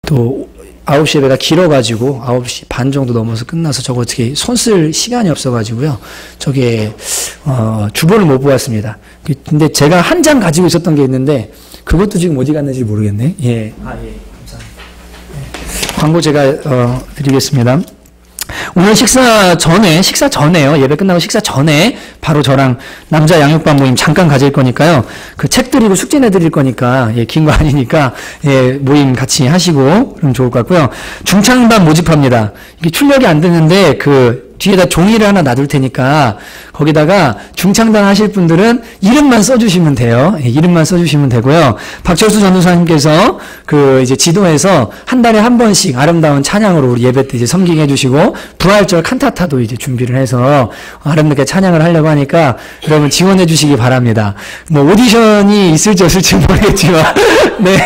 또 9시 예배가 길어가지고 9시 반 정도 넘어서 끝나서 저거 어떻게 손 쓸 시간이 없어가지고요. 저게 주보를 못 보았습니다. 근데 제가 한 장 가지고 있었던 게 있는데 그것도 지금 어디 갔는지 모르겠네. 예. 감사합니다. 예. 광고 제가 드리겠습니다. 오늘 식사 전에요. 예배 끝나고 식사 전에 바로 저랑 남자 양육반 모임 잠깐 가질 거니까요. 그 책 드리고 숙제 내드릴 거니까, 긴 거 아니니까, 모임 같이 하시고, 그럼 좋을 것 같고요. 중창반 모집합니다. 이게 출력이 안 되는데, 뒤에다 종이를 하나 놔둘 테니까 거기다가 중창단 하실 분들은 이름만 써주시면 돼요. 이름만 써주시면 되고요. 박철수 전도사님께서 이제 지도에서 한 달에 한 번씩 아름다운 찬양으로 우리 예배 때 이제 섬기게 해주시고 부활절 칸타타도 이제 준비를 해서 아름답게 찬양을 하려고 하니까 여러분 지원해 주시기 바랍니다. 뭐 오디션이 있을지 없을지 모르겠지만 네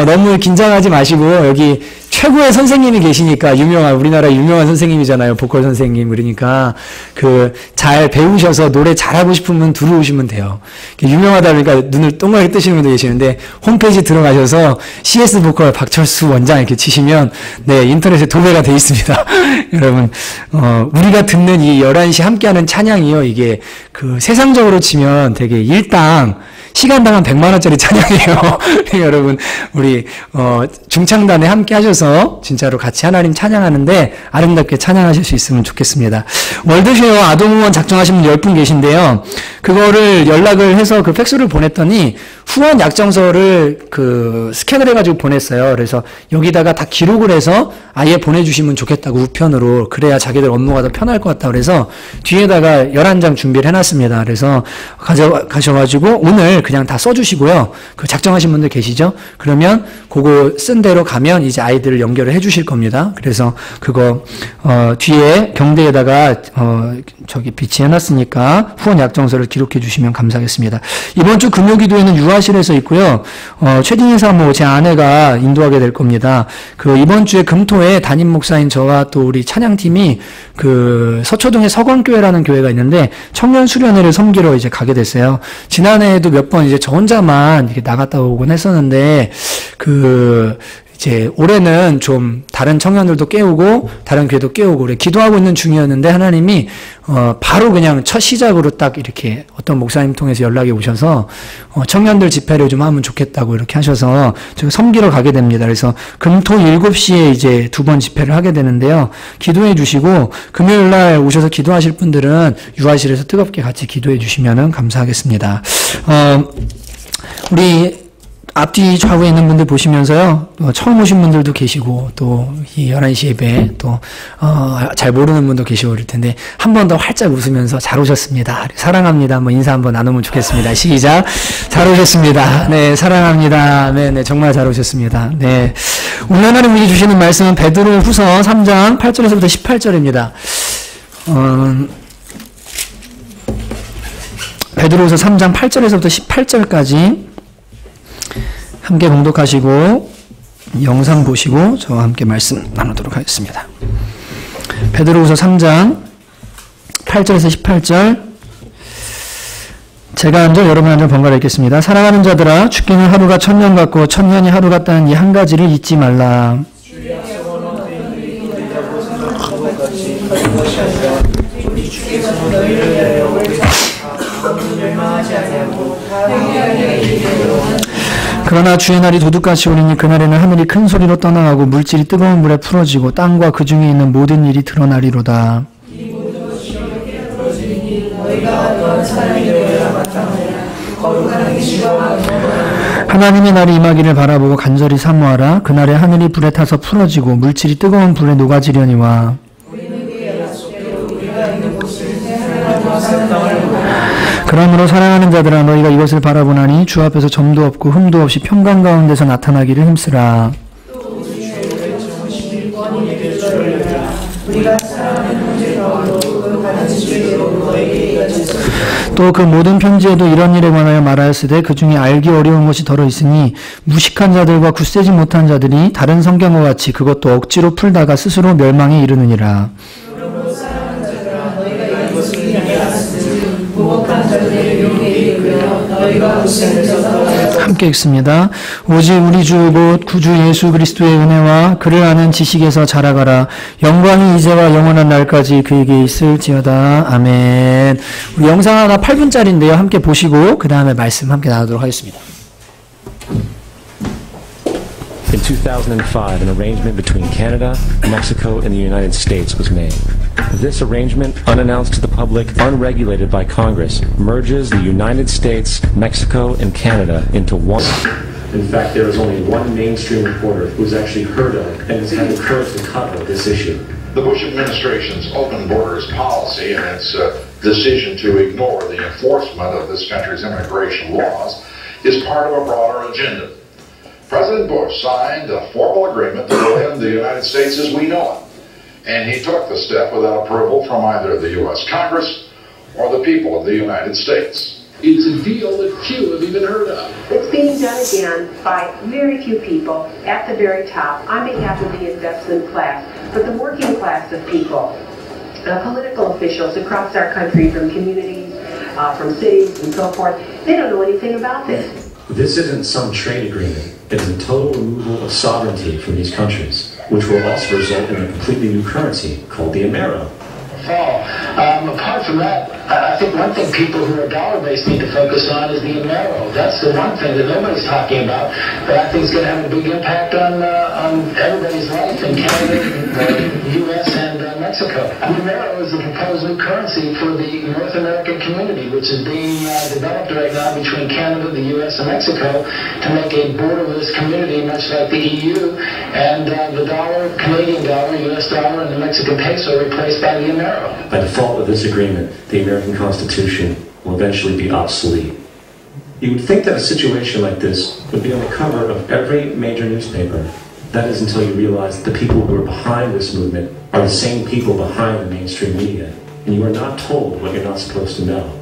너무 긴장하지 마시고 여기 최고의 선생님이 계시니까 우리나라 유명한 선생님이잖아요. 보컬 선생님. 그러니까 잘 배우셔서 노래 잘하고 싶으면 들어오시면 돼요. 유명하다 보니까 눈을 동그랗게 뜨시는 분도 계시는데 홈페이지 들어가셔서 CS 보컬 박철수 원장 이렇게 치시면 네, 인터넷에 도배가 돼 있습니다. 여러분, 우리가 듣는 이 11시 함께하는 찬양이요. 이게 세상적으로 치면 되게 시간당 한 100만 원짜리 찬양이에요. 여러분, 우리 중창단에 함께 하셔서 진짜로 같이 하나님 찬양하는데 아름답게 찬양하실 수 있으면 좋겠습니다. 월드쉐어 아동후원 작정하신 분 10분 계신데요. 그거를 연락을 해서 팩스를 보냈더니 후원 약정서를 스캔을 해가지고 보냈어요. 그래서 여기다가 다 기록을 해서 아예 보내주시면 좋겠다고 우편으로. 그래야 자기들 업무가 더 편할 것 같다 그래서 뒤에다가 11장 준비를 해놨습니다. 그래서 가셔가지고 오늘 그냥 다 써주시고요. 작정하신 분들 계시죠? 그러면 그거 쓴 대로 가면 이제 아이들을 연결을 해주실 겁니다. 그래서 그거 뒤에 경대에다가 비치해놨으니까 후원 약정서를 기록해 주시면 감사하겠습니다. 이번 주 금요기도에는 유아실에서 있고요. 최진희 사모 제 아내가 인도하게 될 겁니다. 이번 주에 금토에 담임 목사인 저와 또 우리 찬양팀이 서초동에 서광교회라는 교회가 있는데 청년 수련회를 섬기러 이제 가게 됐어요. 지난해에도 몇 번 이제 저 혼자만 이렇게 나갔다 오곤 했었는데 이제 올해는 좀 다른 청년들도 깨우고 다른 교회도 깨우고 그래 기도하고 있는 중이었는데 하나님이 바로 그냥 첫 시작으로 딱 이렇게 어떤 목사님 통해서 연락이 오셔서 청년들 집회를 좀 하면 좋겠다고 이렇게 하셔서 제가 섬기러 가게 됩니다. 그래서 금토 7시에 이제 2번 집회를 하게 되는데요. 기도해 주시고 금요일 날 오셔서 기도하실 분들은 유아실에서 뜨겁게 같이 기도해 주시면 감사하겠습니다. 우리 앞뒤 좌우에 있는 분들 보시면서요, 처음 오신 분들도 계시고, 또, 이 11시 예배, 또, 잘 모르는 분도 계시고 그럴 텐데, 한 번 더 활짝 웃으면서 잘 오셨습니다. 사랑합니다. 인사 한번 나누면 좋겠습니다. 시작. 잘 오셨습니다. 네, 사랑합니다. 네, 정말 잘 오셨습니다. 네. 오늘 하나님 우리 주시는 말씀은 베드로 후서 3장 8절에서부터 18절입니다. 베드로후서 3장 8절에서부터 18절까지 함께 봉독하시고 영상 보시고 저와 함께 말씀 나누도록 하겠습니다. 베드로후서 3장 8절에서 18절 제가 한 절 여러분 한 절 번갈아 읽겠습니다. 사랑하는 자들아 죽기는 하루가 천년 같고 천년이 하루 같다는 이 한 가지를 잊지 말라. 그러나 주의 날이 도둑같이 오리니 그날에는 하늘이 큰 소리로 떠나가고 물질이 뜨거운 물에 풀어지고 땅과 그 중에 있는 모든 일이 드러나리로다. 하나님의 날이 임하기를 바라보고 간절히 사모하라. 그날에 하늘이 불에 타서 풀어지고 물질이 뜨거운 불에 녹아지려니와. 그러므로 사랑하는 자들아 너희가 이것을 바라보나니 주 앞에서 점도 없고 흠도 없이 평강 가운데서 나타나기를 힘쓰라. 또 그 모든 편지에도 이런 일에 관하여 말하였으되 그 중에 알기 어려운 것이 더러 있으니 무식한 자들과 굳세지 못한 자들이 다른 성경과 같이 그것도 억지로 풀다가 스스로 멸망에 이르느니라. 함께 읽습니다. 오직 우리 주 곧 구주 예수 그리스도의 은혜와 그를 아는 지식에서 자라가라. 영광이 이제와 영원한 날까지 그에게 있을지어다. 아멘. 우리 영상 하나 8분짜리인데요. 함께 보시고 그 다음에 말씀 함께 나누도록 하겠습니다. In 2005, an arrangement between Canada, Mexico, and the United States was made. This arrangement, unannounced to the public, unregulated by Congress, merges the United States, Mexico, and Canada into one. In fact, there is only one mainstream reporter who is actually heard of and has had the courage to cover this issue. The Bush administration's open borders policy and its decision to ignore the enforcement of this country's immigration laws is part of a broader agenda. President Bush signed a formal agreement to go in the United States as we know it, and he took the step without approval from either the U.S. Congress or the people of the United States. It's a deal that few have even heard of. It's being done again by very few people at the very top on behalf of the investment class, but the working class of people, political officials across our country from communities, from cities and so forth, they don't know anything about this. This isn't some trade agreement. It is a total removal of sovereignty from these countries, which will also result in a completely new currency called the Amero. Apart from that, I think one thing people who are dollar-based need to focus on is the Amero. That's the one thing that nobody's talking about, but I think is going to have a big impact on everybody's life in Canada, the U.S., and Mexico. The Amero is the proposed new currency for the North American community, which is being developed right now between Canada, the U.S., and Mexico to make a borderless community, much like the EU, and the dollar, Canadian dollar, U.S. dollar, and the Mexican peso replaced by the Amero. By default of this agreement, the American Constitution will eventually be obsolete. You would think that a situation like this would be on the cover of every major newspaper. That is until you realize that the people who are behind this movement are the same people behind the mainstream media, and you are not told what you're not supposed to know.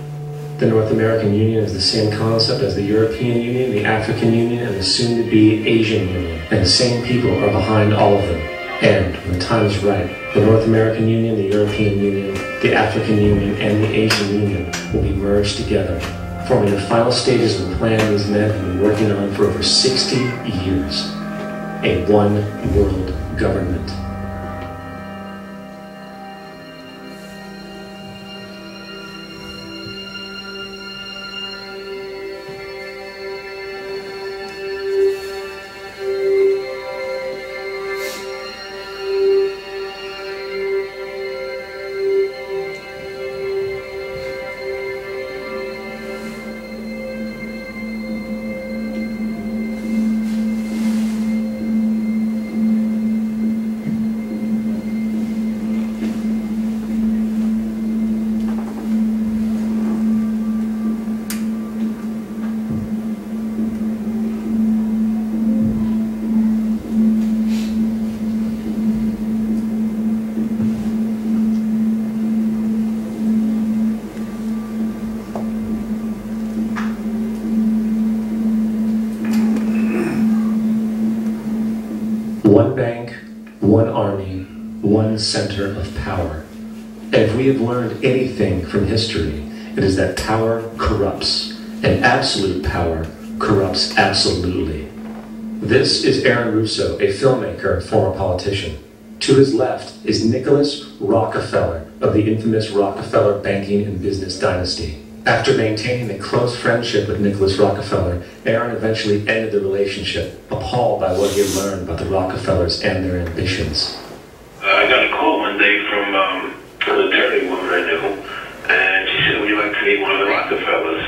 The North American Union is the same concept as the European Union, the African Union, and the soon-to-be Asian Union, and the same people are behind all of them. And, when the time is right, the North American Union, the European Union, the African Union, and the Asian Union will be merged together, forming the final stages of the plan these men have been working on for over 60 years. A one-world government. One bank, one army, one center of power. And if we have learned anything from history, it is that power corrupts, and absolute power corrupts absolutely. This is Aaron Russo, a filmmaker and former politician. To his left is Nicholas Rockefeller of the infamous Rockefeller banking and business dynasty. After maintaining a close friendship with Nicholas Rockefeller, Aaron eventually ended the relationship, appalled by what he had learned about the Rockefellers and their ambitions. I got a call one day from an attorney woman I knew, and she said, "Would you like to meet one of the Rockefellers?"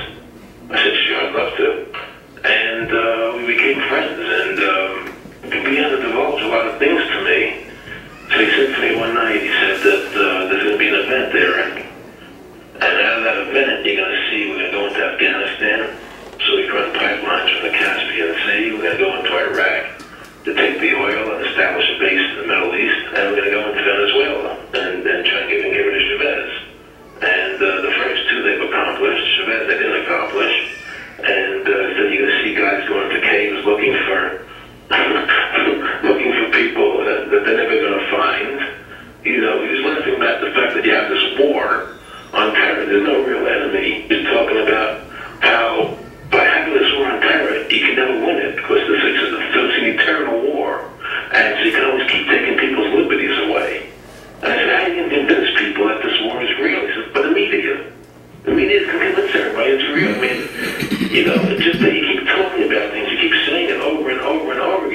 I said, "Sure, I'd love to." And we became friends, and he began to divulge a lot of things to me. So he said to me one night, he said that there's going to be an event there, and out of that event, you're going to see we're going to go into Afghanistan. So we run pipelines from the Caspian Sea. We're going to go into Iraq to take the oil and establish a base in the Middle East. And we're going to go into Venezuela and try and get rid of Chavez. And the first two they've accomplished. Chavez they didn't accomplish. And so you're going to see guys going to caves looking for looking for people that they're never going to find. You know, he was laughing about the fact that you have this war on terror. There's no real enemy. He's talking about how by having this war on terror, you can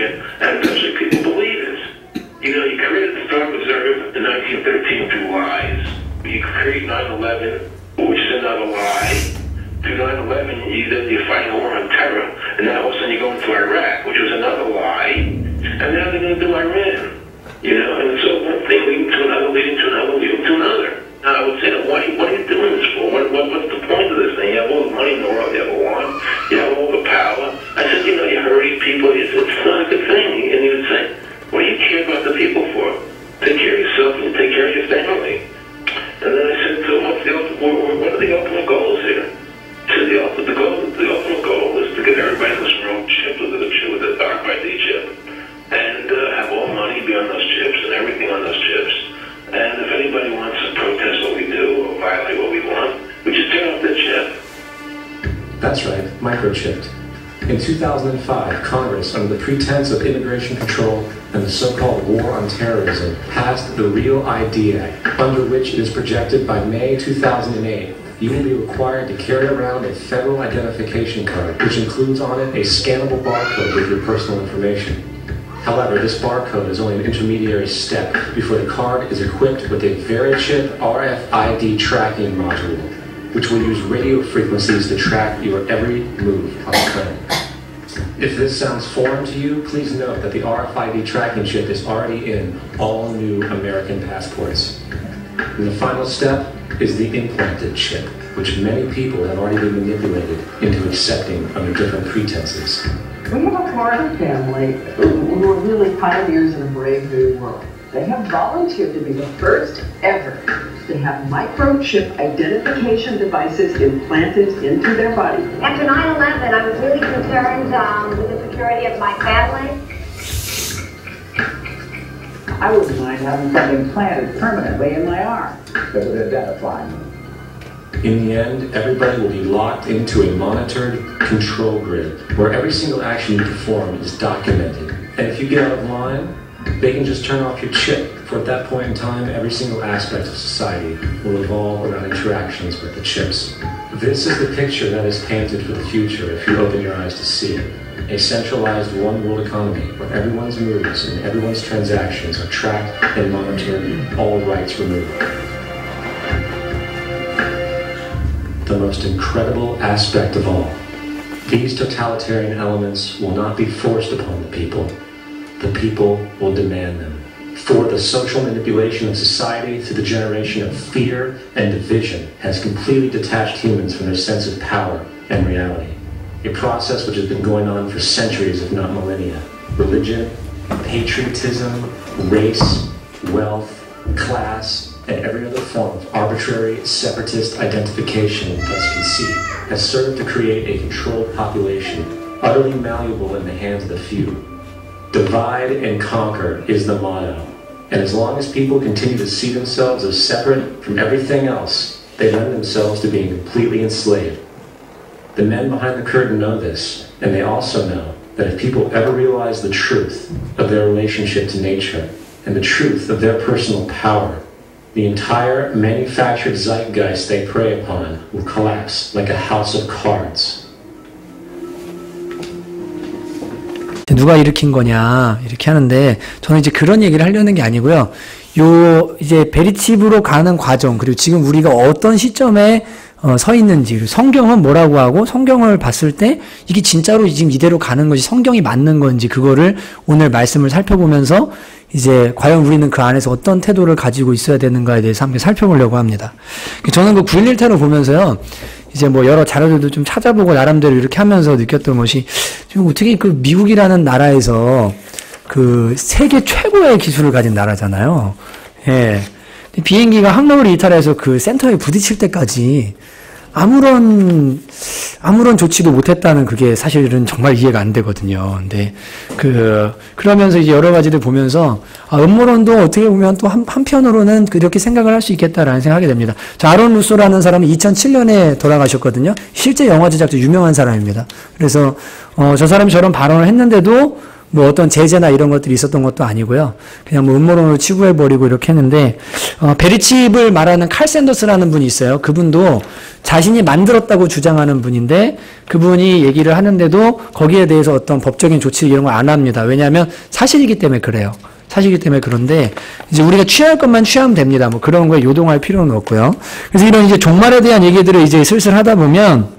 information, and especially people believe it. You know, you created the Star Reserve in 1913 through lies. You create 9/11, which is another lie. Through 9/11, you're fighting a war on terror, and now all of a sudden you go into Iraq, which was another lie, and now they're going to do Iran. You know, and so one thing leading to another, leading to another, leading to another. Now, I would say, what are you doing this for? What's the point of this thing? You have all the money in the world you ever want. You have all the power. I said, you know, you're hurting people. It's not a good thing. And he would say, what do you care about the people for? Take care of yourself and take care of your family. And then I said to him, what are the ultimate goals here? He said, the ultimate goal is to get everybody in this room chipped with the RFID chip. And have all money be on those chips and everything on those chips. And if anybody wants to protest what we do or violate what we want, we just turn off the chip. That's right, microchipped. In 2005, Congress, under the pretense of immigration control and the so-called war on terrorism, passed the REAL ID Act, under which it is projected by May 2008, you will be required to carry around a federal identification card, which includes on it a scannable barcode with your personal information. However, this barcode is only an intermediary step before the card is equipped with a VeriChip RFID tracking module, which will use radio frequencies to track your every move on the planet. If this sounds foreign to you, please note that the RFID tracking chip is already in all new American passports. And the final step is the implanted chip, which many people have already been manipulated into accepting under different pretenses. We have a Florida family who are really pioneers in a brave new world. They have volunteered to be the first ever to have microchip identification devices implanted into their body. After 9/11, I was really concerned with the security of my family. I wouldn't mind having something planted permanently in my arm that would identify me. In the end, everybody will be locked into a monitored control grid where every single action you perform is documented. And if you get out of line, they can just turn off your chip, for at that point in time, every single aspect of society will evolve around interactions with the chips. This is the picture that is painted for the future if you open your eyes to see it. A centralized one-world economy where everyone's moves and everyone's transactions are tracked and monitored, all rights removed. The most incredible aspect of all, these totalitarian elements will not be forced upon the people. The people will demand them. For the social manipulation of society through the generation of fear and division has completely detached humans from their sense of power and reality. A process which has been going on for centuries, if not millennia. Religion, patriotism, race, wealth, class, and every other form of arbitrary, separatist identification, thus conceit, has served to create a controlled population, utterly malleable in the hands of the few. Divide and conquer is the motto, and as long as people continue to see themselves as separate from everything else, they lend themselves to being completely enslaved. The men behind the curtain know this, and they also know that if people ever realize the truth of their relationship to nature and the truth of their personal power, the entire manufactured zeitgeist they prey upon will collapse like a house of cards. 누가 일으킨 거냐 이렇게 하는데 저는 이제 그런 얘기를 하려는 게 아니고요. 요 이제 베리칩으로 가는 과정 그리고 지금 우리가 어떤 시점에 서 있는지 성경은 뭐라고 하고 성경을 봤을 때 이게 진짜로 지금 이대로 가는 것이 성경이 맞는 건지 그거를 오늘 말씀을 살펴보면서 이제 과연 우리는 그 안에서 어떤 태도를 가지고 있어야 되는가에 대해서 함께 살펴보려고 합니다. 저는 그 9.11 테러 보면서요. 이제 뭐 여러 자료들도 좀 찾아보고 나름대로 이렇게 하면서 느꼈던 것이 지금 어떻게 그 미국이라는 나라에서 그 세계 최고의 기술을 가진 나라잖아요. 예. 비행기가 항로를 이탈해서 그 센터에 부딪힐 때까지 아무런 조치도 못했다는 그게 사실은 정말 이해가 안 되거든요. 근데 그러면서 이제 여러 가지들 보면서 음모론도 어떻게 보면 또 한편으로는 그렇게 생각을 할 수 있겠다라는 생각이 됩니다. 자, 아론 루소라는 사람은 2007년에 돌아가셨거든요. 실제 영화 제작자 유명한 사람입니다. 그래서 저 사람이 저런 발언을 했는데도 뭐 어떤 제재나 이런 것들이 있었던 것도 아니고요. 그냥 뭐 음모론으로 치부해버리고 이렇게 했는데, 베리칩을 말하는 칼 샌더스라는 분이 있어요. 그분도 자신이 만들었다고 주장하는 분인데, 그분이 얘기를 하는데도 거기에 대해서 어떤 법적인 조치 이런 걸 안 합니다. 왜냐하면 사실이기 때문에 그래요. 사실이기 때문에 그런데, 이제 우리가 취할 것만 취하면 됩니다. 뭐 그런 거에 요동할 필요는 없고요. 그래서 이런 이제 종말에 대한 얘기들을 이제 슬슬 하다 보면,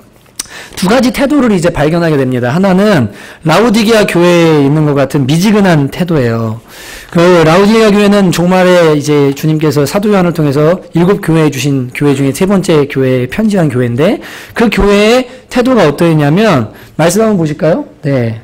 두 가지 태도를 이제 발견하게 됩니다. 하나는 라우디게아 교회에 있는 것 같은 미지근한 태도예요. 그 라우디게아 교회는 종말에 이제 주님께서 사도 요한을 통해서 7 교회에 주신 교회 중에 3번째 교회에 편지한 교회인데, 그 교회의 태도가 어떠했냐면, 말씀 한번 보실까요? 네.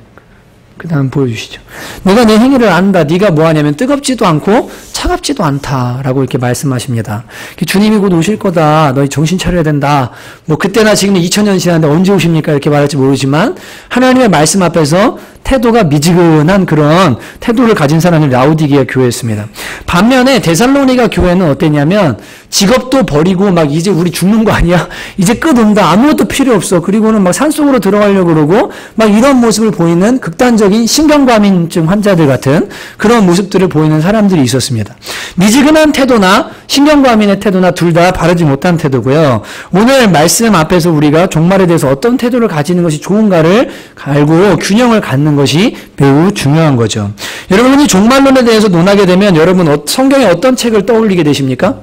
그 다음 보여주시죠. 내가 내 행위를 안다. 네가 뭐하냐면 뜨겁지도 않고 차갑지도 않다라고 이렇게 말씀하십니다. 주님이 곧 오실 거다. 너희 정신 차려야 된다. 뭐 그때나 지금 2000년 지났는데 언제 오십니까? 이렇게 말할지 모르지만 하나님의 말씀 앞에서 태도가 미지근한 그런 태도를 가진 사람이 라우디게아 교회였습니다. 반면에 데살로니가 교회는 어땠냐면 직업도 버리고 막 이제 우리 죽는 거 아니야? 이제 끝 온다. 아무것도 필요 없어. 그리고는 막 산속으로 들어가려고 그러고 막 이런 모습을 보이는 극단적인 신경과민증 환자들 같은 그런 모습들을 보이는 사람들이 있었습니다. 미지근한 태도나 신경과민의 태도나 둘 다 바르지 못한 태도고요. 오늘 말씀 앞에서 우리가 종말에 대해서 어떤 태도를 가지는 것이 좋은가를 알고 균형을 갖는 것이 매우 중요한 거죠. 여러분이 종말론에 대해서 논하게 되면 여러분 성경의 어떤 책을 떠올리게 되십니까?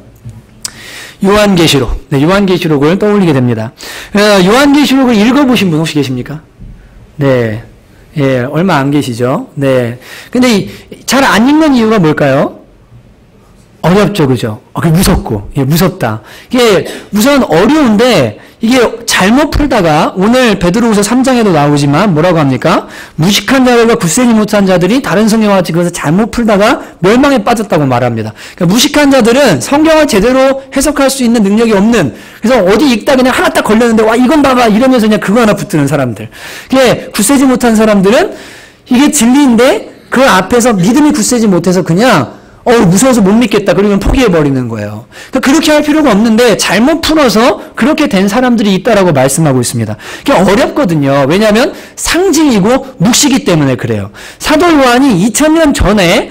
요한계시록. 네, 요한계시록을 떠올리게 됩니다. 요한계시록을 읽어보신 분 혹시 계십니까? 네. 예, 얼마 안 계시죠? 네. 근데 잘 안 읽는 이유가 뭘까요? 어렵죠, 그죠? 무섭고, 예, 무섭다. 이게 우선 어려운데, 이게 잘못 풀다가, 오늘 베드로후서 3장에도 나오지만, 뭐라고 합니까? 무식한 자들과 굳세지 못한 자들이 다른 성경과 같이 그것을 잘못 풀다가 멸망에 빠졌다고 말합니다. 그러니까 무식한 자들은 성경을 제대로 해석할 수 있는 능력이 없는, 그래서 어디 읽다 그냥 하나 딱 걸렸는데, 와, 이건 봐봐, 이러면서 그냥 그거 하나 붙드는 사람들. 이게 굳세지 못한 사람들은, 이게 진리인데, 그 앞에서 믿음이 굳세지 못해서 그냥, 무서워서 못 믿겠다. 그러면 포기해버리는 거예요. 그러니까 그렇게 할 필요가 없는데 잘못 풀어서 그렇게 된 사람들이 있다라고 말씀하고 있습니다. 그게 어렵거든요. 왜냐하면 상징이고 묵시기 때문에 그래요. 사도 요한이 2000년 전에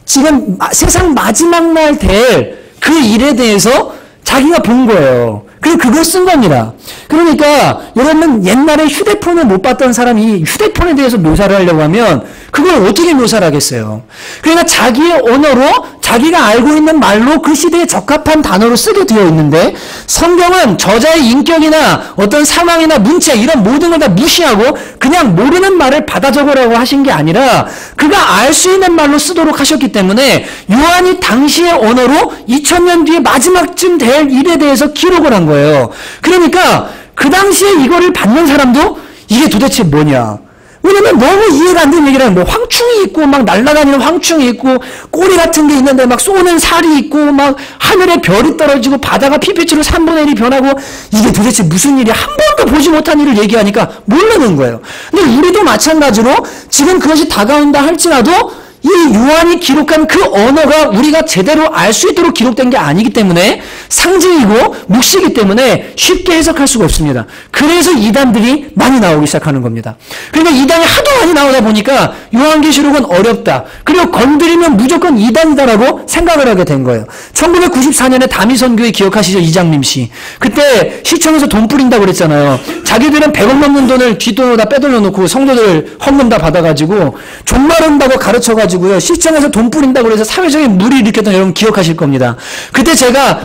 지금 세상 마지막 날 될 그 일에 대해서 자기가 본 거예요. 그리고 그걸 쓴 겁니다. 그러니까 여러분 옛날에 휴대폰을 못 봤던 사람이 휴대폰에 대해서 묘사를 하려고 하면 그걸 어떻게 묘사를 하겠어요? 그러니까 자기의 언어로 자기가 알고 있는 말로 그 시대에 적합한 단어로 쓰게 되어 있는데 성경은 저자의 인격이나 어떤 상황이나 문체 이런 모든 걸 다 무시하고 그냥 모르는 말을 받아 적으라고 하신 게 아니라 그가 알 수 있는 말로 쓰도록 하셨기 때문에 요한이 당시의 언어로 2000년 뒤에 마지막쯤 될 일에 대해서 기록을 한 거예요. 그러니까 그 당시에 이거를 받는 사람도 이게 도대체 뭐냐? 왜냐면 너무 이해가 안 되는 얘기라는 뭐 황충이 있고 막 날아다니는 황충이 있고 꼬리 같은 게 있는데 막 쏘는 살이 있고 막 하늘에 별이 떨어지고 바다가 피빛으로 3분의 1이 변하고 이게 도대체 무슨 일이야? 한 번도 보지 못한 일을 얘기하니까 모르는 거예요. 근데 우리도 마찬가지로 지금 그것이 다가온다 할지라도 이 요한이 기록한 그 언어가 우리가 제대로 알 수 있도록 기록된 게 아니기 때문에 상징이고 묵시이기 때문에 쉽게 해석할 수가 없습니다. 그래서 이단들이 많이 나오기 시작하는 겁니다. 그러니까 이단이 하도 많이 나오다 보니까 요한계시록은 어렵다. 그리고 건드리면 무조건 이단이다라고 생각을 하게 된 거예요. 1994년에 다미선교회 기억하시죠? 이장림 씨. 그때 시청에서 돈 뿌린다고 그랬잖아요. 자기들은 100억 넘는 돈을 뒷돈으로 다 빼돌려 놓고 성도들 헌금 다 받아가지고 종말한다고 가르쳐가지고 시청에서 돈 뿌린다고 해서 사회적인 물이 일으켰던 여러분 기억하실 겁니다. 그때 제가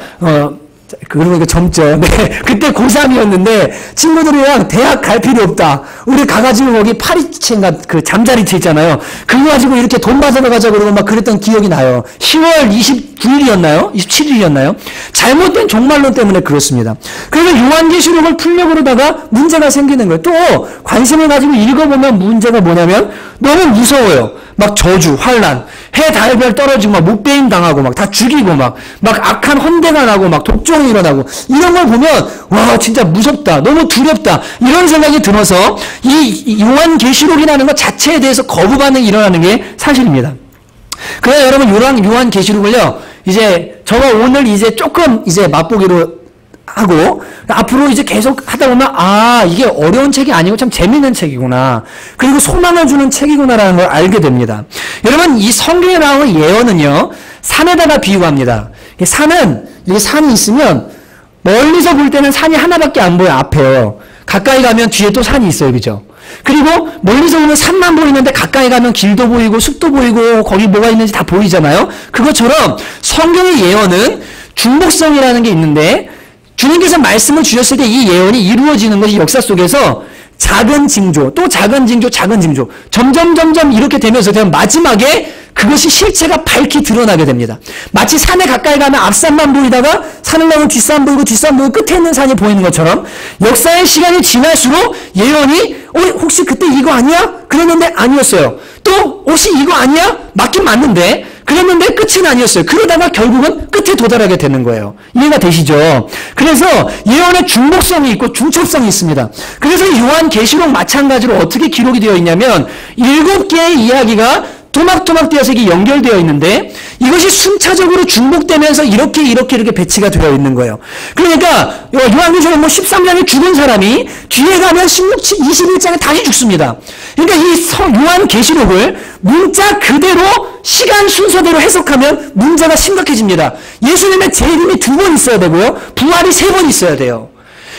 그러니까 젊죠. 네. 그때 고3이었는데 친구들이랑 대학 갈 필요 없다. 우리 가가지고 거기 파리채인가 그 잠자리채 있잖아요. 그거 가지고 이렇게 돈 받으러 가자 그러고 막 그랬던 기억이 나요. 10월 29일이었나요? 27일이었나요? 잘못된 종말론 때문에 그렇습니다. 그래서 요한계시록을 풀려고 그러다가 문제가 생기는 거예요. 또 관심을 가지고 읽어보면 문제가 뭐냐면 너무 무서워요. 막 저주, 환란, 해, 달, 별 떨어지고 막 목배임 당하고 막 다 죽이고 막 악한 헌대가 나고 막 독종이 일어나고 이런 걸 보면 와 진짜 무섭다. 너무 두렵다. 이런 생각이 들어서 이 요한계시록이라는 것 자체에 대해서 거부 반응이 일어나는 게 사실입니다. 그래서 여러분 요한계시록을요 이제 저가 오늘 이제 조금 이제 맛보기로 하고 앞으로 이제 계속 하다 보면 아 이게 어려운 책이 아니고 참 재밌는 책이구나. 그리고 소망을 주는 책이구나라는 걸 알게 됩니다. 여러분 이 성경에 나오는 예언은요. 산에다가 비유합니다. 산은 이게 산이 있으면 멀리서 볼 때는 산이 하나밖에 안 보여 앞에요. 가까이 가면 뒤에 또 산이 있어요. 그죠? 그리고 멀리서 보면 산만 보이는데 가까이 가면 길도 보이고 숲도 보이고 거기 뭐가 있는지 다 보이잖아요. 그것처럼 성경의 예언은 중복성이라는 게 있는데 주님께서 말씀을 주셨을 때 이 예언이 이루어지는 것이 역사 속에서 작은 징조, 또 작은 징조, 작은 징조 점점 이렇게 되면서 마지막에 그것이 실체가 밝히 드러나게 됩니다. 마치 산에 가까이 가면 앞산만 보이다가 산을 넘으면 뒷산 보이고 뒷산 보이고 끝에 있는 산이 보이는 것처럼 역사의 시간이 지날수록 예언이 혹시 그때 이거 아니야? 그랬는데 아니었어요. 또 혹시 이거 아니야? 맞긴 맞는데 그랬는데 끝은 아니었어요. 그러다가 결국은 끝에 도달하게 되는 거예요. 이해가 되시죠? 그래서 예언의 중복성이 있고 중첩성이 있습니다. 그래서 요한계시록 마찬가지로 어떻게 기록이 되어 있냐면 7개의 이야기가 토막토막 되어서 이게 연결되어 있는데 이것이 순차적으로 중복되면서 이렇게 배치가 되어 있는 거예요. 그러니까 요한계시록 13장에 죽은 사람이 뒤에 가면 21장에 다시 죽습니다. 그러니까 이 요한계시록을 문자 그대로 시간 순서대로 해석하면 문제가 심각해집니다. 예수님의 재림이 2번 있어야 되고요. 부활이 3번 있어야 돼요.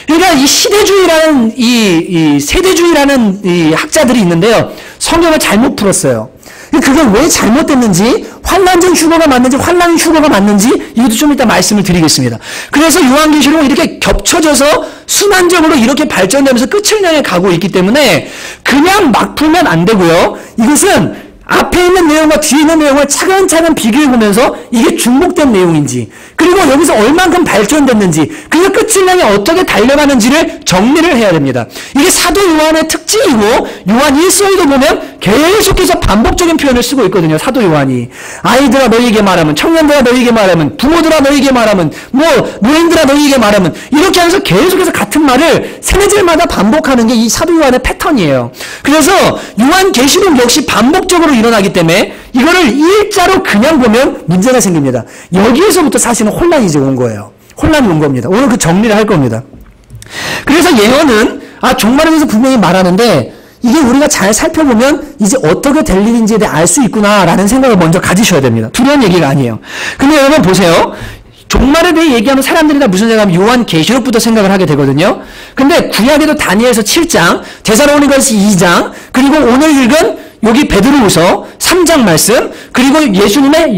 그러니까 이 시대주의라는 이 세대주의라는 이 학자들이 있는데요. 성경을 잘못 풀었어요. 그게 왜 잘못됐는지 환난 전 휴거가 맞는지 환난 휴거가 맞는지 이것도 좀 이따 말씀을 드리겠습니다. 그래서 요한계시록은 이렇게 겹쳐져서 순환적으로 이렇게 발전되면서 끝을 향해 가고 있기 때문에 그냥 막 풀면 안 되고요. 이것은 앞에 있는 내용과 뒤에 있는 내용을 차근차근 비교해보면서 이게 중복된 내용인지 그리고 여기서 얼만큼 발전됐는지 그리고 끝을 향해 어떻게 달려가는지를 정리를 해야 됩니다. 이게 사도 요한의 특징이고 요한 1서에도 보면 계속해서 반복적인 표현을 쓰고 있거든요. 사도 요한이 아이들아 너희에게 말하면 청년들아 너희에게 말하면 부모들아 너희에게 말하면 노인들아 너희에게 말하면 이렇게 하면서 계속해서 같은 말을 세네절마다 반복하는 게 이 사도 요한의 패턴이에요. 그래서 요한계시록 역시 반복적으로 일어나기 때문에 이거를 일자로 그냥 보면 문제가 생깁니다. 여기에서부터 사실은 혼란이 이제 온 거예요. 혼란이 온 겁니다. 오늘 그 정리를 할 겁니다. 그래서 예언은 종말에 대해서 분명히 말하는데 이게 우리가 잘 살펴보면 이제 어떻게 될 일인지에 대해 알 수 있구나라는 생각을 먼저 가지셔야 됩니다. 두려운 얘기가 아니에요. 근데 여러분 보세요. 종말에 대해 얘기하면 사람들이 다 무슨 생각하면 요한계시록부터 생각을 하게 되거든요. 근데 구약에도 다니엘서 7장, 데살로니가서 2장, 그리고 오늘 읽은 여기 베드로후서 3장 말씀, 그리고 예수님의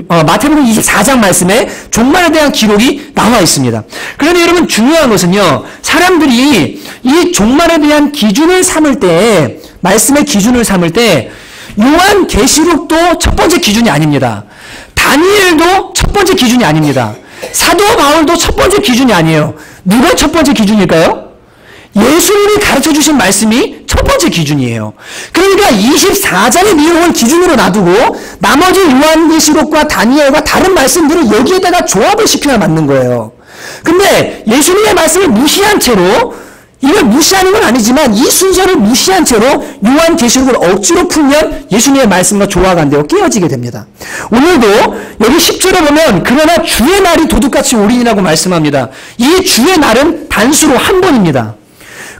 마태복음 24장 말씀에 종말에 대한 기록이 나와 있습니다. 그런데 여러분 중요한 것은요, 사람들이 이 종말에 대한 기준을 삼을 때, 말씀의 기준을 삼을 때, 요한계시록도 첫 번째 기준이 아닙니다. 다니엘도 첫 번째 기준이 아닙니다. 사도 바울도 첫 번째 기준이 아니에요. 누가 첫 번째 기준일까요? 예수님이 가르쳐주신 말씀이 첫 번째 기준이에요. 그러니까 24장의 내용을 기준으로 놔두고 나머지 요한계시록과 다니엘과 다른 말씀들을 여기에다가 조합을 시켜야 맞는 거예요. 근데 예수님의 말씀을 무시한 채로 이걸 무시하는 건 아니지만 이 순서를 무시한 채로 요한계시록을 억지로 풀면 예수님의 말씀과 조화가 안 되고 깨어지게 됩니다. 오늘도 여기 10절에 보면 그러나 주의 날이 도둑같이 오리니라고 말씀합니다. 이 주의 날은 단수로 한 번입니다.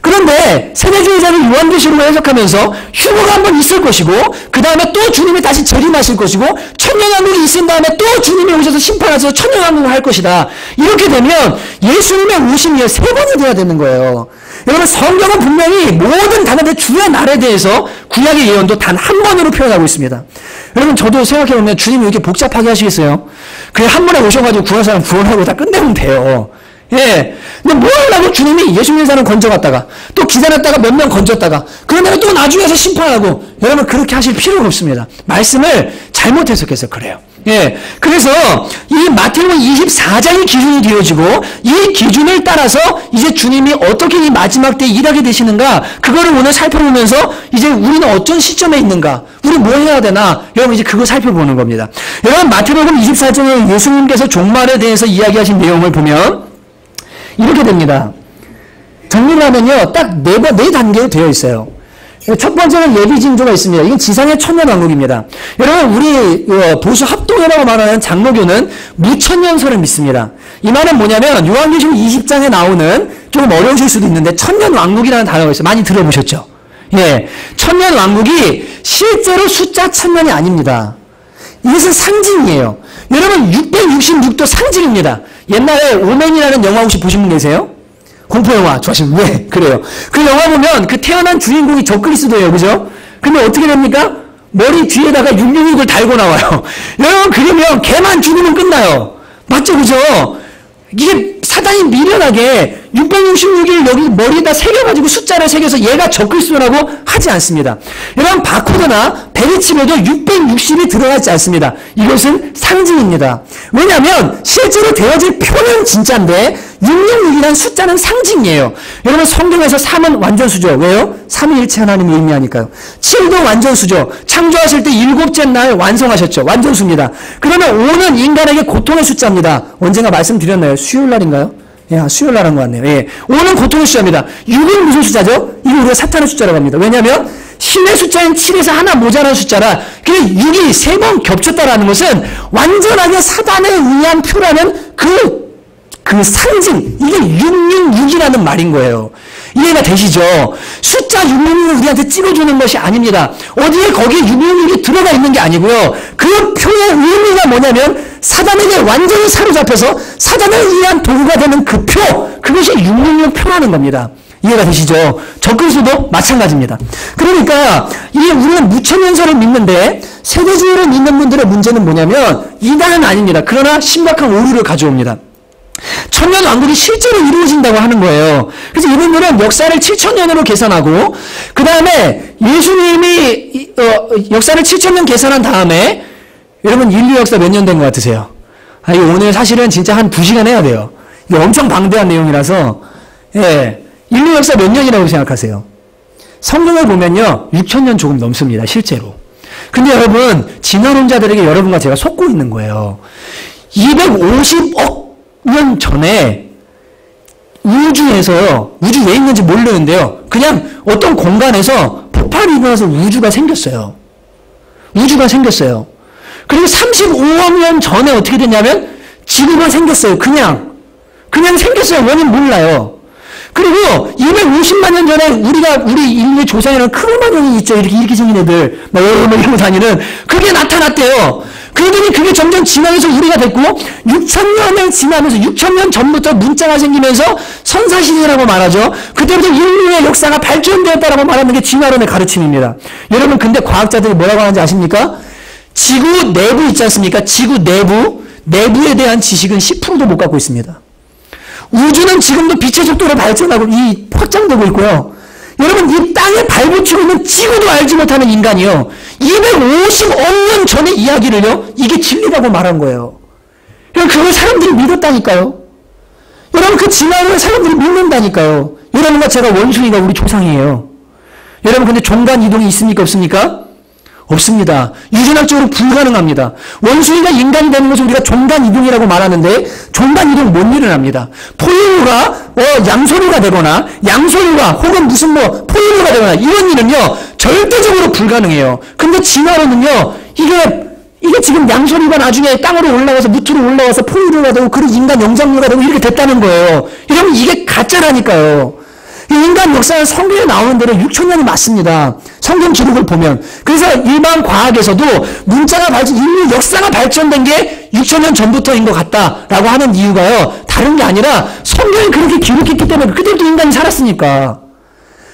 그런데 세대주의자는 요한계시록을 해석하면서 휴거가 한 번 있을 것이고 그 다음에 또 주님이 다시 재림하실 것이고 천년왕국이 있은 다음에 또 주님이 오셔서 심판하셔서 천년왕국을 할 것이다. 이렇게 되면 예수님의 오심이 3번이 돼야 되는 거예요. 여러분 성경은 분명히 모든 단어들 주의 날에 대해서 구약의 예언도 단 한 번으로 표현하고 있습니다. 여러분 저도 생각해보면 주님이 이렇게 복잡하게 하시겠어요? 그냥 한 번에 오셔가지고 구한 사람 구원하고 다 끝내면 돼요. 예. 근데 뭐 하려고 주님이 예수 믿는 사람 건져갔다가 또 기다렸다가 몇 명 건졌다가 그러면 또 나중에서 심판하고 여러분 그렇게 하실 필요가 없습니다. 말씀을 잘못 해석해서 그래요. 예. 그래서 이 마태복음 24장이 기준이 되어지고 이 기준을 따라서 이제 주님이 어떻게 이 마지막 때 일하게 되시는가 그거를 오늘 살펴보면서 이제 우리는 어떤 시점에 있는가 우리 뭐 해야 되나 여러분 이제 그거 살펴보는 겁니다. 여러분 마태복음 24장에 예수님께서 종말에 대해서 이야기하신 내용을 보면 이렇게 됩니다. 정리를 하면요. 딱 네 단계로 되어 있어요. 첫 번째는 예비 징조가 있습니다. 이건 지상의 천년왕국입니다. 여러분, 우리 보수 합동회라고 말하는 장로교는 무천년설을 믿습니다. 이 말은 뭐냐면 요한계시록 20장에 나오는, 조금 어려우실 수도 있는데, 천년왕국이라는 단어가 있어요. 많이 들어보셨죠? 예, 천년왕국이 실제로 숫자 1000년이 아닙니다. 이것은 상징이에요. 여러분, 666도 상징입니다. 옛날에 오맨이라는 영화 혹시 보신 분 계세요? 공포영화 좋아하시는 분? 왜? 그래요. 그 영화 보면 그 태어난 주인공이 적그리스도예요. 그죠? 근데 어떻게 됩니까? 머리 뒤에다가 666을 달고 나와요. 여러분, 그러면 걔만 죽으면 끝나요. 맞죠? 그죠? 이게 사단이 미련하게 666일 여기 머리에다 새겨가지고 숫자를 새겨서 얘가 적그리스도라고 하지 않습니다. 여러분, 바코드나 베리칩에도 660이 들어가지 않습니다. 이것은 상징입니다. 왜냐하면 실제로 되어질 표는 진짜인데 666이라는 숫자는 상징이에요. 여러분, 성경에서 3은 완전수죠. 왜요? 삼위일체 하나님이 의미하니까요. 7도 완전수죠. 창조하실 때 7째 날 완성하셨죠. 완전수입니다. 그러면 5는 인간에게 고통의 숫자입니다. 언젠가 말씀드렸나요? 수요일날인가요? 예, 수요일날 한 것 같네요. 예. 5는 고통의 숫자입니다. 6은 무슨 숫자죠? 이거 우리가 사탄의 숫자라고 합니다. 왜냐하면 신의 숫자인 7에서 하나 모자란 숫자라, 그 6이 3번 겹쳤다라는 것은 완전하게 사단에 의한 표라는 그 상징, 이게 666이라는 말인 거예요. 이해가 되시죠? 숫자 666을 우리한테 찍어주는 것이 아닙니다. 어디에 거기에 666이 들어가 있는 게 아니고요. 그 표의 의미가 뭐냐면 사단에게 완전히 사로잡혀서 사단에 의한 도구가 되는 그 표, 그것이 666 표라는 겁니다. 이해가 되시죠? 적그리스도도 마찬가지입니다. 그러니까 이게 우리는 무천년설을 믿는데 세대주의를 믿는 분들의 문제는 뭐냐면 이단은 아닙니다. 그러나 심각한 오류를 가져옵니다. 천년왕국이 실제로 이루어진다고 하는 거예요. 그래서 이분들은 역사를 7000년으로 계산하고, 그 다음에 예수님이 역사를 7000년 계산한 다음에, 여러분 인류 역사 몇 년 된 것 같으세요? 이거 오늘 사실은 진짜 한 2시간 해야 돼요. 이게 엄청 방대한 내용이라서. 예, 인류 역사 몇 년이라고 생각하세요? 성경을 보면요 6000년 조금 넘습니다. 실제로. 근데 여러분, 진화론자들에게 여러분과 제가 속고 있는 거예요. 250억 년 전에 우주에서, 우주 왜 있는지 모르는데요, 그냥 어떤 공간에서 폭발이 일어나서 우주가 생겼어요. 우주가 생겼어요. 그리고 35억 년 전에 어떻게 됐냐면 지구가 생겼어요. 그냥 생겼어요. 원인 몰라요. 그리고 250만 년 전에 우리 인류 조상에는 크로마뇽이 있죠. 이렇게 생긴 애들, 막 이런 거 다니는, 그게 나타났대요. 그러더니 그게 점점 진화해서 우리가 됐고, 6000년을 지나면서 6000년 전부터 문자가 생기면서 선사시대라고 말하죠. 그때부터 인류의 역사가 발전되었다라고 말하는 게 진화론의 가르침입니다. 여러분, 근데 과학자들이 뭐라고 하는지 아십니까? 지구 내부 있지 않습니까? 지구 내부에 대한 지식은 10%도 못 갖고 있습니다. 우주는 지금도 빛의 속도로 발전하고 확장되고 있고요. 여러분, 이 땅에 발붙이고 있는 지구도 알지 못하는 인간이요, 250억 년 전의 이야기를요, 이게 진리라고 말한 거예요. 그걸 사람들이 믿었다니까요. 여러분, 그 진화를 사람들이 믿는다니까요. 여러분과 제가 원숭이가 우리 조상이에요. 여러분, 근데 종간 이동이 있습니까? 없습니까? 없습니다. 유전학적으로 불가능합니다. 원숭이가 인간이 되는 것을 우리가 종간 이동이라고 말하는데 종간 이동 못 일어납니다. 포유류가 양소류가 되거나 양소류가 혹은 무슨 포유류가 되거나 이런 일은요 절대적으로 불가능해요. 근데 진화론은요 이게 지금 양소류가 나중에 땅으로 올라가서 무트로 올라가서 포유류가 되고 그리고 인간 영장류가 되고 이렇게 됐다는 거예요. 여러분, 이게 가짜라니까요. 인간 역사는 성경에 나오는 대로 6000년이 맞습니다. 성경 기록을 보면. 그래서 일반 과학에서도 인류 역사가 발전된 게 6000년 전부터인 것 같다라고 하는 이유가요, 다른 게 아니라 성경이 그렇게 기록했기 때문에 그때부터 인간이 살았으니까.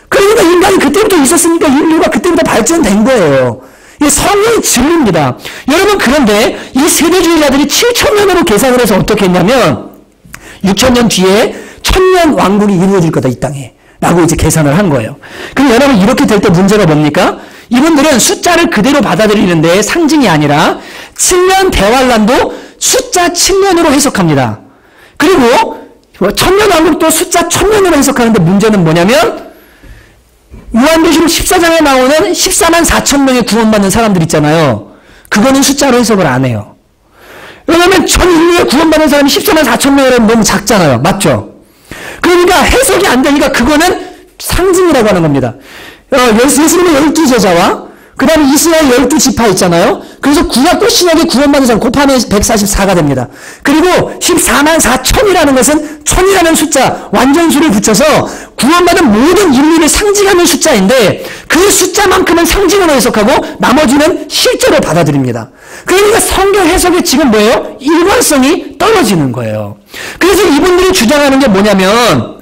그러니까 인간이 그때부터 있었으니까 인류가 그때부터 발전된 거예요. 이게 성경의 진리입니다. 여러분, 그런데 이 세대주의자들이 7000년으로 계산을 해서 어떻게 했냐면 6000년 뒤에 1000년 왕국이 이루어질 거다, 이 땅에. 라고 이제 계산을 한 거예요. 그럼 여러분, 이렇게 될 때 문제가 뭡니까? 이분들은 숫자를 그대로 받아들이는데 상징이 아니라 7년 대환란도 숫자 7년으로 해석합니다. 그리고 천년왕국도 숫자 1000년으로 해석하는데 문제는 뭐냐면 요한계시록 14장에 나오는 14만 4천 명의 구원받는 사람들 있잖아요. 그거는 숫자로 해석을 안 해요. 왜냐면 전 인류에 구원받는 사람이 14만 4천 명이라면 너무 작잖아요. 맞죠? 그러니까 해석이 안 되니까 그거는 상징이라고 하는 겁니다. 예수님의 12제자와 그 다음에 이스라엘 12지파 있잖아요. 그래서 구약과 신약에 구원받은 사람 곱하면 144가 됩니다. 그리고 14만 4천이라는 것은 천이라는 숫자 완전수를 붙여서 구원받은 모든 인류를 상징하는 숫자인데 그 숫자만큼은 상징으로 해석하고 나머지는 실제로 받아들입니다. 그러니까 성경 해석에 지금 뭐예요? 일관성이 떨어지는 거예요. 그래서 이분들이 주장하는 게 뭐냐면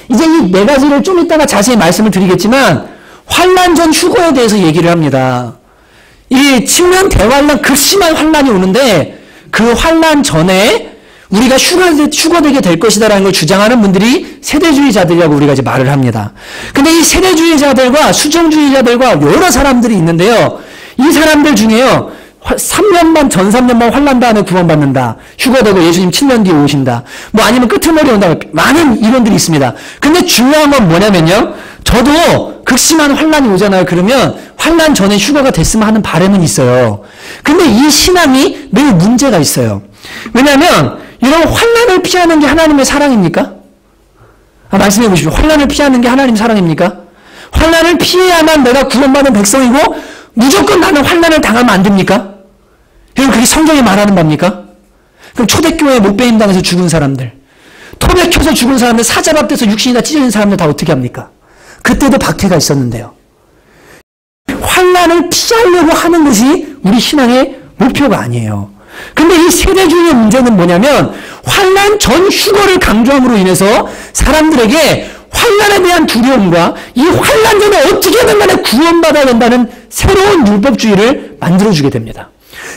이제 이 네 가지를 좀 이따가 자세히 말씀을 드리겠지만 환난 전 휴거에 대해서 얘기를 합니다. 이 측면 대환란 극심한 환난이 오는데 그 환난 전에 우리가 휴거되게 될 것이다라는 걸 주장하는 분들이 세대주의자들이라고 우리가 이제 말을 합니다. 근데 이 세대주의자들과 수정주의자들과 여러 사람들이 있는데요. 이 사람들 중에요. 3년만 전 3년만 환난 다음에 구원받는다. 휴거되고 예수님 7년 뒤에 오신다. 뭐 아니면 끄트머리 온다. 많은 이론들이 있습니다. 근데 중요한 건 뭐냐면요. 저도 극심한 환난이 오잖아요. 그러면 환난 전에 휴거가 됐으면 하는 바람은 있어요. 근데 이 신앙이 매우 문제가 있어요. 왜냐하면 이런 환난을 피하는 게 하나님의 사랑입니까? 말씀해 보십시오. 환난을 피하는 게 하나님의 사랑입니까? 환난을 피해야만 내가 구원받은 백성이고 무조건 나는 환난을 당하면 안 됩니까? 여러분 그게 성경이 말하는 겁니까? 그럼 초대교회 목배임당해서 죽은 사람들, 토대 켜서 죽은 사람들, 사자밥돼서 육신이 다 찢어진 사람들 다 어떻게 합니까? 그때도 박해가 있었는데요. 환난을 피하려고 하는 것이 우리 신앙의 목표가 아니에요. 근데 이 세대주의의 문제는 뭐냐면 환난 전 휴거를 강조함으로 인해서 사람들에게 환난에 대한 두려움과 이 환난 전에 어떻게든 간에 구원받아야 된다는 새로운 율법주의를 만들어주게 됩니다.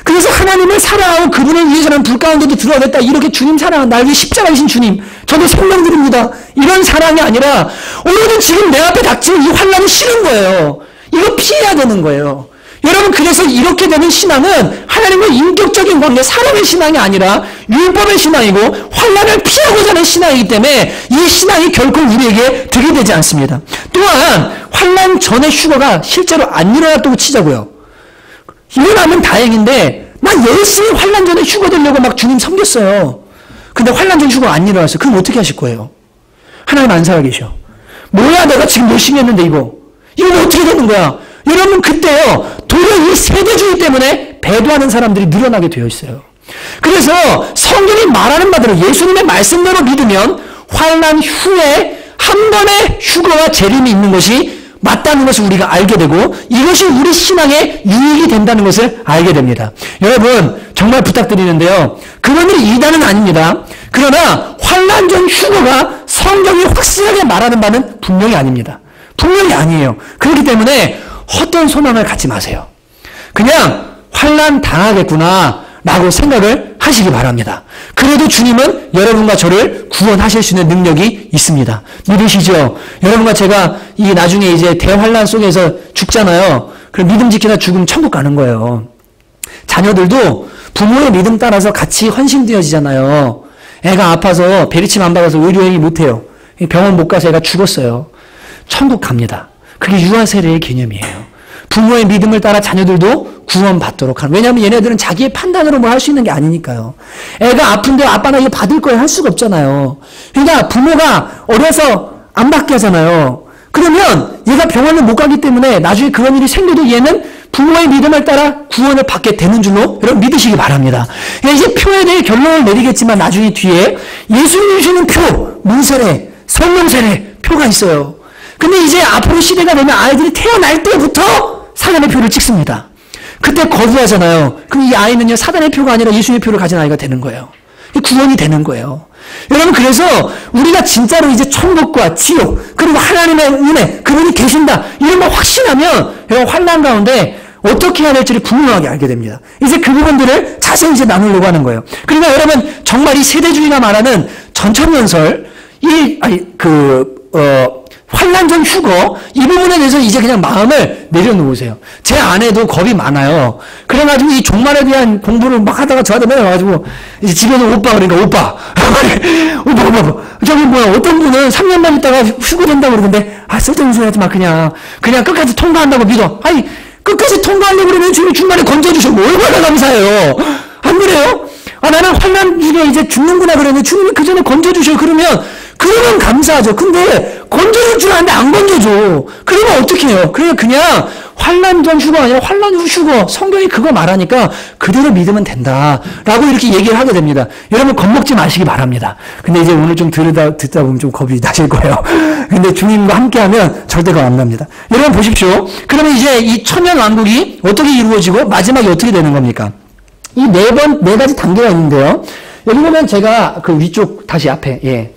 그래서 하나님을 사랑하고 그분을 위해서는 불 가운데도 들어가겠다. 이렇게 주님 사랑한다. 나에게 십자가이신 주님, 저도 생명 드립니다. 이런 사랑이 아니라 오늘은 지금 내 앞에 닥치는 이 환난이 싫은 거예요. 이거 피해야 되는 거예요. 여러분 그래서 이렇게 되는 신앙은 하나님과 인격적인 관계, 사랑의 신앙이 아니라 율법의 신앙이고 환난을 피하고자 하는 신앙이기 때문에 이 신앙이 결코 우리에게 득이 되지 않습니다. 또한 환난 전의 휴거가 실제로 안 일어났다고 치자고요. 일어나면 다행인데 난 열심히 환난 전에 휴거되려고 막 주님 섬겼어요. 근데 환난 전 휴거 안 일어났어요. 그럼 어떻게 하실 거예요? 하나님 안 살아계셔. 뭐야 내가 지금 열심히 했는데 이건 어떻게 되는 거야? 여러분 그때요 도리어 이 세대주의 때문에 배도하는 사람들이 늘어나게 되어 있어요. 그래서 성경이 말하는 바대로 예수님의 말씀대로 믿으면 환난 후에 한 번의 휴거와 재림이 있는 것이 맞다는 것을 우리가 알게 되고 이것이 우리 신앙에 유익이 된다는 것을 알게 됩니다. 여러분 정말 부탁드리는데요. 그분들이 이단은 아닙니다. 그러나 환난 전 휴거가 성경이 확실하게 말하는 바는 분명히 아닙니다. 분명히 아니에요. 그렇기 때문에 헛된 소망을 갖지 마세요. 그냥 환난 당하겠구나 라고 생각을 하시기 바랍니다. 그래도 주님은 여러분과 저를 구원하실 수 있는 능력이 있습니다. 믿으시죠? 여러분과 제가 이 나중에 이제 대환난 속에서 죽잖아요. 그럼 믿음 지키다 죽으면 천국 가는 거예요. 자녀들도 부모의 믿음 따라서 같이 헌신되어지잖아요. 애가 아파서 베리침 안 받아서 의료행위 못해요. 병원 못 가서 애가 죽었어요. 천국 갑니다. 그게 유아세례의 개념이에요. 부모의 믿음을 따라 자녀들도 구원받도록 하는. 왜냐하면 얘네들은 자기의 판단으로 뭐 할 수 있는 게 아니니까요. 애가 아픈데 아빠 나 이거 받을 거야 할 수가 없잖아요. 그러니까 부모가 어려서 안 받게 하잖아요. 그러면 얘가 병원을 못 가기 때문에 나중에 그런 일이 생겨도 얘는 부모의 믿음을 따라 구원을 받게 되는 줄로 여러분 믿으시기 바랍니다. 이제 표에 대해 결론을 내리겠지만 나중에 뒤에 예수님 주시는 표, 문세례, 성령세례 표가 있어요. 근데 이제 앞으로 시대가 되면 아이들이 태어날 때부터 사단의 표를 찍습니다. 그때 거부하잖아요. 그럼 이 아이는요 사단의 표가 아니라 예수님의 표를 가진 아이가 되는 거예요. 구원이 되는 거예요. 여러분 그래서 우리가 진짜로 이제 천국과 지옥 그리고 하나님의 은혜 그분이 계신다 이런 거 확신하면 여러분 환난 가운데 어떻게 해야 될지를 분명하게 알게 됩니다. 이제 그 부분들을 자세히 이제 나누려고 하는 거예요. 그러니까 여러분 정말 이 세대주의가 말하는 전천년설 환난 전 휴거 이 부분에 대해서 이제 그냥 마음을 내려놓으세요. 제 아내도 겁이 많아요. 그래가지고 이 종말에 대한 공부를 막 하다가 저한테 맨날 와가지고 이제 집에서 오빠 그러니까 오빠 저기 뭐야 어떤 분은 3년만 있다가 휴거된다고 그러는데 쓸데없는 소리 하지 마 그냥 끝까지 통과한다고 믿어. 아니 끝까지 통과하려고 그러면 주님이 중간에 건져주시고 얼마나 감사해요. 안 그래요? 나는 환난 중에 이제 죽는구나 그러는데 주님이 그 전에 건져주셔요. 그러면 감사하죠. 근데 건져줄 줄 아는데 안 건져줘. 그러면 어떻게 해요? 그냥 환난 전 휴거 아니라 환난 후 휴거. 성경이 그거 말하니까 그대로 믿으면 된다. 라고 이렇게 얘기를 하게 됩니다. 여러분 겁먹지 마시기 바랍니다. 근데 이제 오늘 좀 듣다 보면 좀 겁이 나실 거예요. 근데 주님과 함께하면 절대 겁 안 납니다. 여러분 보십시오. 그러면 이제 이 천년 왕국이 어떻게 이루어지고 마지막에 어떻게 되는 겁니까? 이 네 가지 단계가 있는데요. 여기 보면 제가 그 위쪽 다시 앞에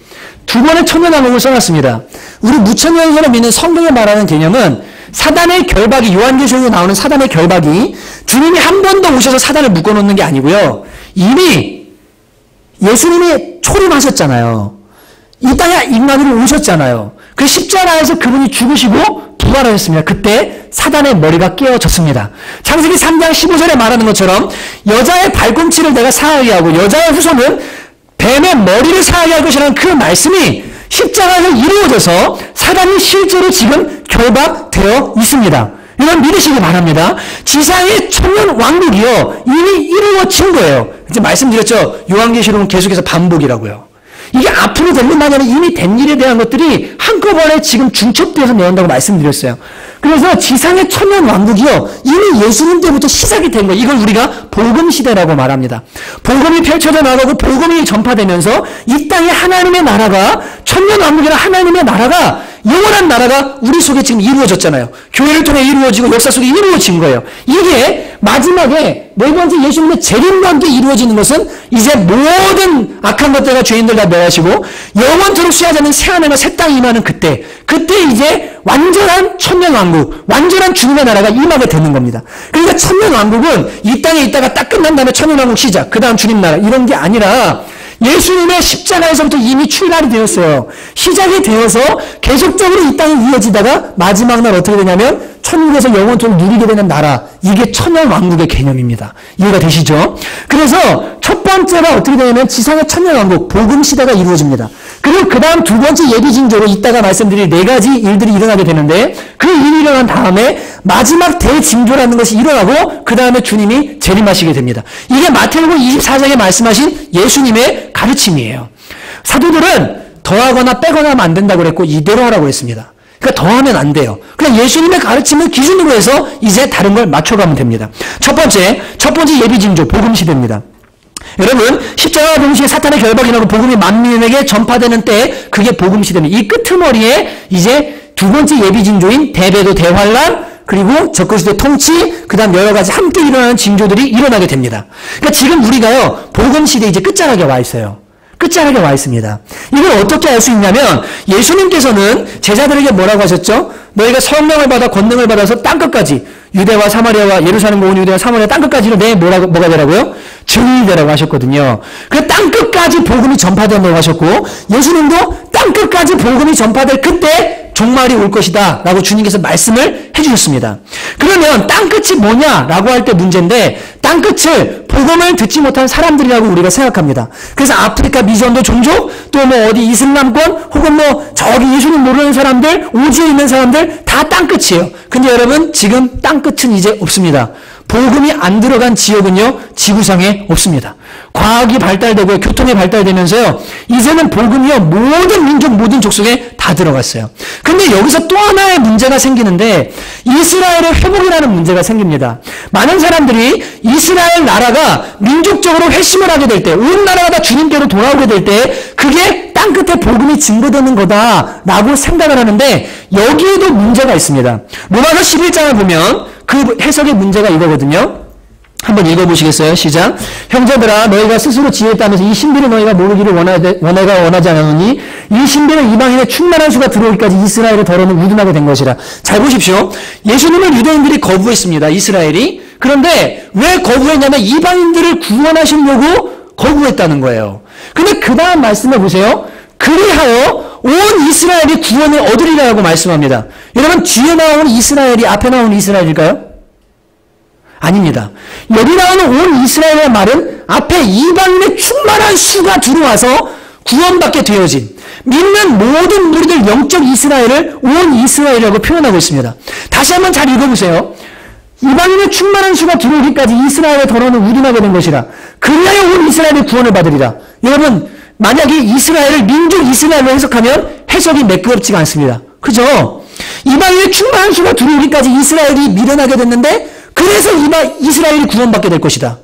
두 번의 천년 왕국을 써놨습니다. 우리 무천년설을 믿는 성경에 말하는 개념은 사단의 결박이 요한계시록에 나오는 사단의 결박이 주님이 한 번 더 오셔서 사단을 묶어놓는 게 아니고요. 이미 예수님이 초림하셨잖아요. 이 땅에 인간으로 오셨잖아요. 그 십자가에서 그분이 죽으시고 부활하셨습니다. 그때 사단의 머리가 깨어졌습니다. 창세기 3장 15절에 말하는 것처럼 여자의 발꿈치를 내가 상하게 하고 여자의 후손은 뱀의 머리를 상하게 할 것이라는 그 말씀이 십자가에서 이루어져서 사단이 실제로 지금 결박되어 있습니다. 이건 믿으시기 바랍니다. 지상의 천년 왕국이요 이미 이루어진 거예요. 이제 말씀드렸죠. 요한계시록은 계속해서 반복이라고요. 이게 앞으로 될 일만 아니라 이미 된 일에 대한 것들이 한꺼번에 지금 중첩되어서 나온다고 말씀드렸어요. 그래서 지상의 천년 왕국이요 이미 예수님 때부터 시작이 된 거예요. 이걸 우리가 복음 시대라고 말합니다. 복음이 펼쳐져 나가고 복음이 전파되면서 이 땅에 하나님의 나라가 천년 왕국이나 하나님의 나라가 영원한 나라가 우리 속에 지금 이루어졌잖아요. 교회를 통해 이루어지고 역사 속에 이루어진 거예요. 이게 마지막에 네 번째 예수님의 재림과 함께 이루어지는 것은 이제 모든 악한 것들과 죄인들 다 멸하시고 영원토록 쉬하지 않는 새하늘과 새 땅이 임하는 그때 이제 완전한 천년 왕국, 완전한 주님의 나라가 임하게 되는 겁니다. 그러니까 천년 왕국은 이 땅에 있다가 딱 끝난 다음에 천년 왕국 시작, 그 다음 주님 나라 이런 게 아니라 예수님의 십자가에서부터 이미 출발이 되었어요. 시작이 되어서 계속적으로 이 땅에 이어지다가 마지막 날 어떻게 되냐면 천국에서 영원토록 누리게 되는 나라, 이게 천년 왕국의 개념입니다. 이해가 되시죠? 그래서 첫 번째가 어떻게 되냐면 지상의 천년 왕국, 복음 시대가 이루어집니다. 그리고 그 다음 두 번째 예비 징조로 이따가 말씀드릴 네 가지 일들이 일어나게 되는데 그 일이 일어난 다음에 마지막 대징조라는 것이 일어나고 그 다음에 주님이 재림하시게 됩니다. 이게 마태복음 24장에 말씀하신 예수님의 가르침이에요. 사도들은 더하거나 빼거나 하면 안 된다고 그랬고 이대로 하라고 했습니다. 그러니까 더하면 안 돼요. 그냥 예수님의 가르침을 기준으로 해서 이제 다른 걸 맞춰가면 됩니다. 첫 번째 예비 징조 복음 시대입니다. 여러분 십자가와 동시에 사탄의 결박이 나고 복음이 만민에게 전파되는 때 그게 복음 시대입니다. 이 끄트머리에 이제 두 번째 예비 징조인 대배도 대환란 그리고 적그리스도의 통치 그 다음 여러 가지 함께 일어나는 징조들이 일어나게 됩니다. 그러니까 지금 우리가요 복음 시대 이제 끝자락에 와 있어요. 끝자락에 와 있습니다. 이걸 어떻게 알 수 있냐면 예수님께서는 제자들에게 뭐라고 하셨죠? 너희가 성령을 받아 권능을 받아서 땅끝까지 유대와 사마리아와 예루살렘과 온 유대와 사마리아 땅끝까지로 내 뭐가 되라고요? 증인이 되라고 하셨거든요. 그 땅끝까지 복음이 전파된다고 하셨고 예수님도 땅끝까지 복음이 전파될 그때 종말이 올 것이다 라고 주님께서 말씀을 해주셨습니다. 그러면 땅끝이 뭐냐라고 할 때 문제인데 땅끝을 복음을 듣지 못한 사람들이라고 우리가 생각합니다. 그래서 아프리카 미전도 종족 또 뭐 어디 이슬람권 혹은 뭐 저기 예수님 모르는 사람들 오지에 있는 사람들 다 땅끝이에요. 근데 여러분 지금 땅끝은 이제 없습니다. 복음이 안 들어간 지역은요 지구상에 없습니다. 과학이 발달되고 교통이 발달되면서요 이제는 복음이요 모든 민족 모든 족속에 다 들어갔어요. 근데 여기서 또 하나의 문제가 생기는데 이스라엘의 회복이라는 문제가 생깁니다. 많은 사람들이 이스라엘 나라가 민족적으로 회심을 하게 될 때 온 나라가 다 주님께로 돌아오게 될 때 그게 땅끝에 복음이 증거되는 거다라고 생각을 하는데 여기에도 문제가 있습니다. 로마서 11장을 보면 그 해석의 문제가 이거거든요. 한번 읽어보시겠어요? 시작. 형제들아 너희가 스스로 지혜했다면서 이 신비를 너희가 모르기를 원하지 않았느니 이 신비는 이방인의 충만한 수가 들어오기까지 이스라엘의 더러움을 우둔하게 된 것이라. 잘 보십시오. 예수님을 유대인들이 거부했습니다. 이스라엘이. 그런데 왜 거부했냐면 이방인들을 구원하시려고 거부했다는 거예요. 근데 그 다음 말씀해 보세요. 그리하여 온 이스라엘이 구원을 얻으리라고 말씀합니다. 여러분 뒤에 나오는 이스라엘이 앞에 나오는 이스라엘일까요? 아닙니다. 여기 나오는 온 이스라엘의 말은 앞에 이방인의 충만한 수가 들어와서 구원받게 되어진 믿는 모든 무리들 영적 이스라엘을 온 이스라엘이라고 표현하고 있습니다. 다시 한번 잘 읽어보세요. 이방인의 충만한 수가 들어오기까지 이스라엘의 더러움을 우둔하게 된 것이라. 그리하여 온 이스라엘의 구원을 받으리라. 여러분 만약에 이스라엘을 민족 이스라엘로 해석하면 해석이 매끄럽지가 않습니다. 그죠? 이방인의 충만한 수가 들어오기까지 이스라엘이 미련하게 됐는데 그래서 이스라엘이 구원받게 될 것이다.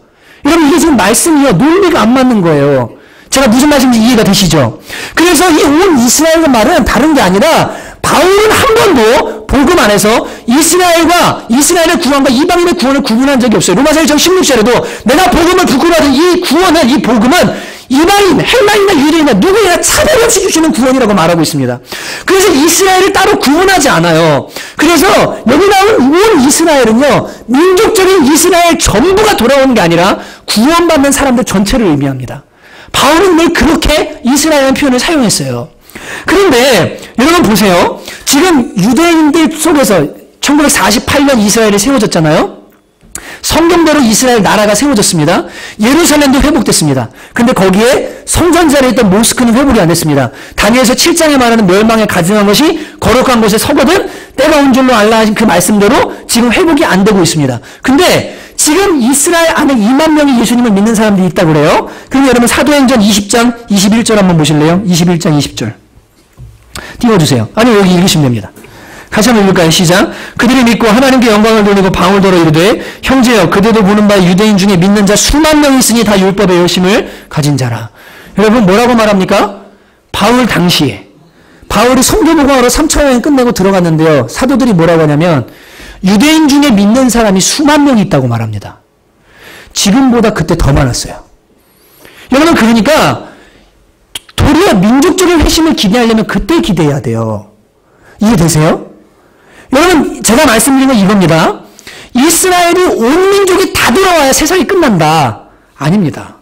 여러분 이게 지금 말씀이요. 논리가 안 맞는 거예요. 제가 무슨 말씀인지 이해가 되시죠? 그래서 이 온 이스라엘의 말은 다른 게 아니라 바울은 한 번도 복음 안에서 이스라엘의 구원과 이방인의 구원을 구분한 적이 없어요. 로마서 1장 16절에도 내가 복음을 부끄러워하는 이 구원은, 이 복음은 이방인, 헬라인이나 유대인이나 누구에나 차별 없이 주시는 구원이라고 말하고 있습니다. 그래서 이스라엘을 따로 구분하지 않아요. 그래서 여기 나온 온 이스라엘은요, 민족적인 이스라엘 전부가 돌아오는 게 아니라 구원받는 사람들 전체를 의미합니다. 바울은 늘 그렇게 이스라엘이라는 표현을 사용했어요. 그런데 여러분 보세요. 지금 유대인들 속에서 1948년 이스라엘이 세워졌잖아요. 성경대로 이스라엘 나라가 세워졌습니다. 예루살렘도 회복됐습니다. 근데 거기에 성전 자리에 있던 모스크는 회복이 안 됐습니다. 다니엘서 7장에 말하는 멸망에 가증한 것이 거룩한 곳에 서거든 때가 온 줄로 알라 하신 그 말씀대로 지금 회복이 안 되고 있습니다. 근데 지금 이스라엘 안에 2만 명이 예수님을 믿는 사람들이 있다고 그래요. 그럼 여러분 사도행전 20장 21절 한번 보실래요? 21장 20절 띄워주세요. 아니 여기 읽으시면 됩니다. 같이 한번 읽을까요? 시작. 그들이 믿고 하나님께 영광을 돌리고 방울더러 이르되 형제여 그대도 보는 바 유대인 중에 믿는 자 수만 명이 있으니 다 율법의 열심을 가진 자라. 여러분 뭐라고 말합니까? 바울 당시에 바울이 선교복음하러 3차 여행 끝내고 들어갔는데요. 사도들이 뭐라고 하냐면 유대인 중에 믿는 사람이 수만 명이 있다고 말합니다. 지금보다 그때 더 많았어요. 여러분 그러니까 도리어 민족적인 회심을 기대하려면 그때 기대해야 돼요. 이해되세요? 여러분 제가 말씀드린 건 이겁니다. 이스라엘이 온 민족이 다 돌아와야 세상이 끝난다. 아닙니다.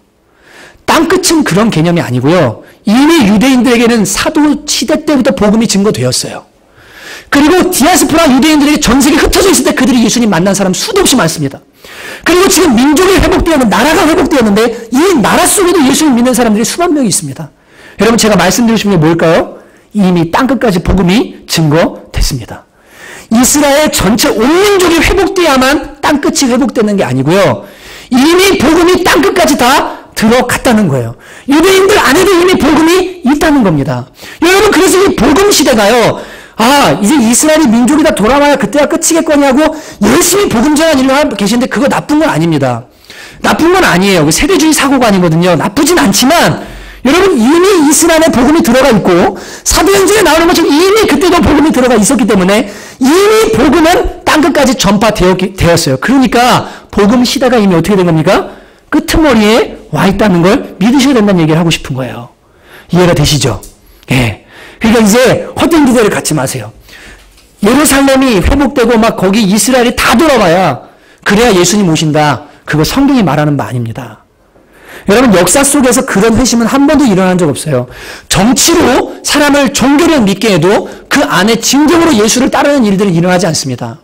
땅끝은 그런 개념이 아니고요. 이미 유대인들에게는 사도 시대 때부터 복음이 증거되었어요. 그리고 디아스포라 유대인들에게 전 세계에 흩어져 있을 때 그들이 예수님 만난 사람 수도 없이 많습니다. 그리고 지금 민족이 회복되었는데 나라가 회복되었는데 이 나라 속에도 예수님 믿는 사람들이 수만 명이 있습니다. 여러분 제가 말씀드리고 싶은 게 뭘까요? 이미 땅끝까지 복음이 증거됐습니다. 이스라엘 전체 온 민족이 회복돼야만 땅끝이 회복되는 게 아니고요. 이미 복음이 땅끝까지 다 들어갔다는 거예요. 유대인들 안에도 이미 복음이 있다는 겁니다. 여러분 그래서 이 복음 시대가요. 이제 이스라엘이 민족이 다 돌아와야 그때가 끝이겠거냐고 열심히 복음 전하는 일을 하고 계시는데 그거 나쁜 건 아닙니다. 나쁜 건 아니에요. 세대주의 사고가 아니거든요. 나쁘진 않지만 여러분 이미 이스라엘에 복음이 들어가 있고 사도행전에 나오는 것처럼 이미 그때도 복음이 들어가 있었기 때문에 이미 복음은 땅끝까지 전파되었어요. 그러니까 복음 시대가 이미 어떻게 된 겁니까? 끄트머리에 와 있다는 걸 믿으셔야 된다는 얘기를 하고 싶은 거예요. 이해가 되시죠? 예. 그러니까 이제 헛된 기대를 갖지 마세요. 예루살렘이 회복되고 막 거기 이스라엘이 다 돌아와야 그래야 예수님 오신다. 그거 성경이 말하는 바 아닙니다. 여러분 역사 속에서 그런 회심은 한 번도 일어난 적 없어요. 정치로 사람을 종교를 믿게 해도 그 안에 진정으로 예수를 따르는 일들은 일어나지 않습니다.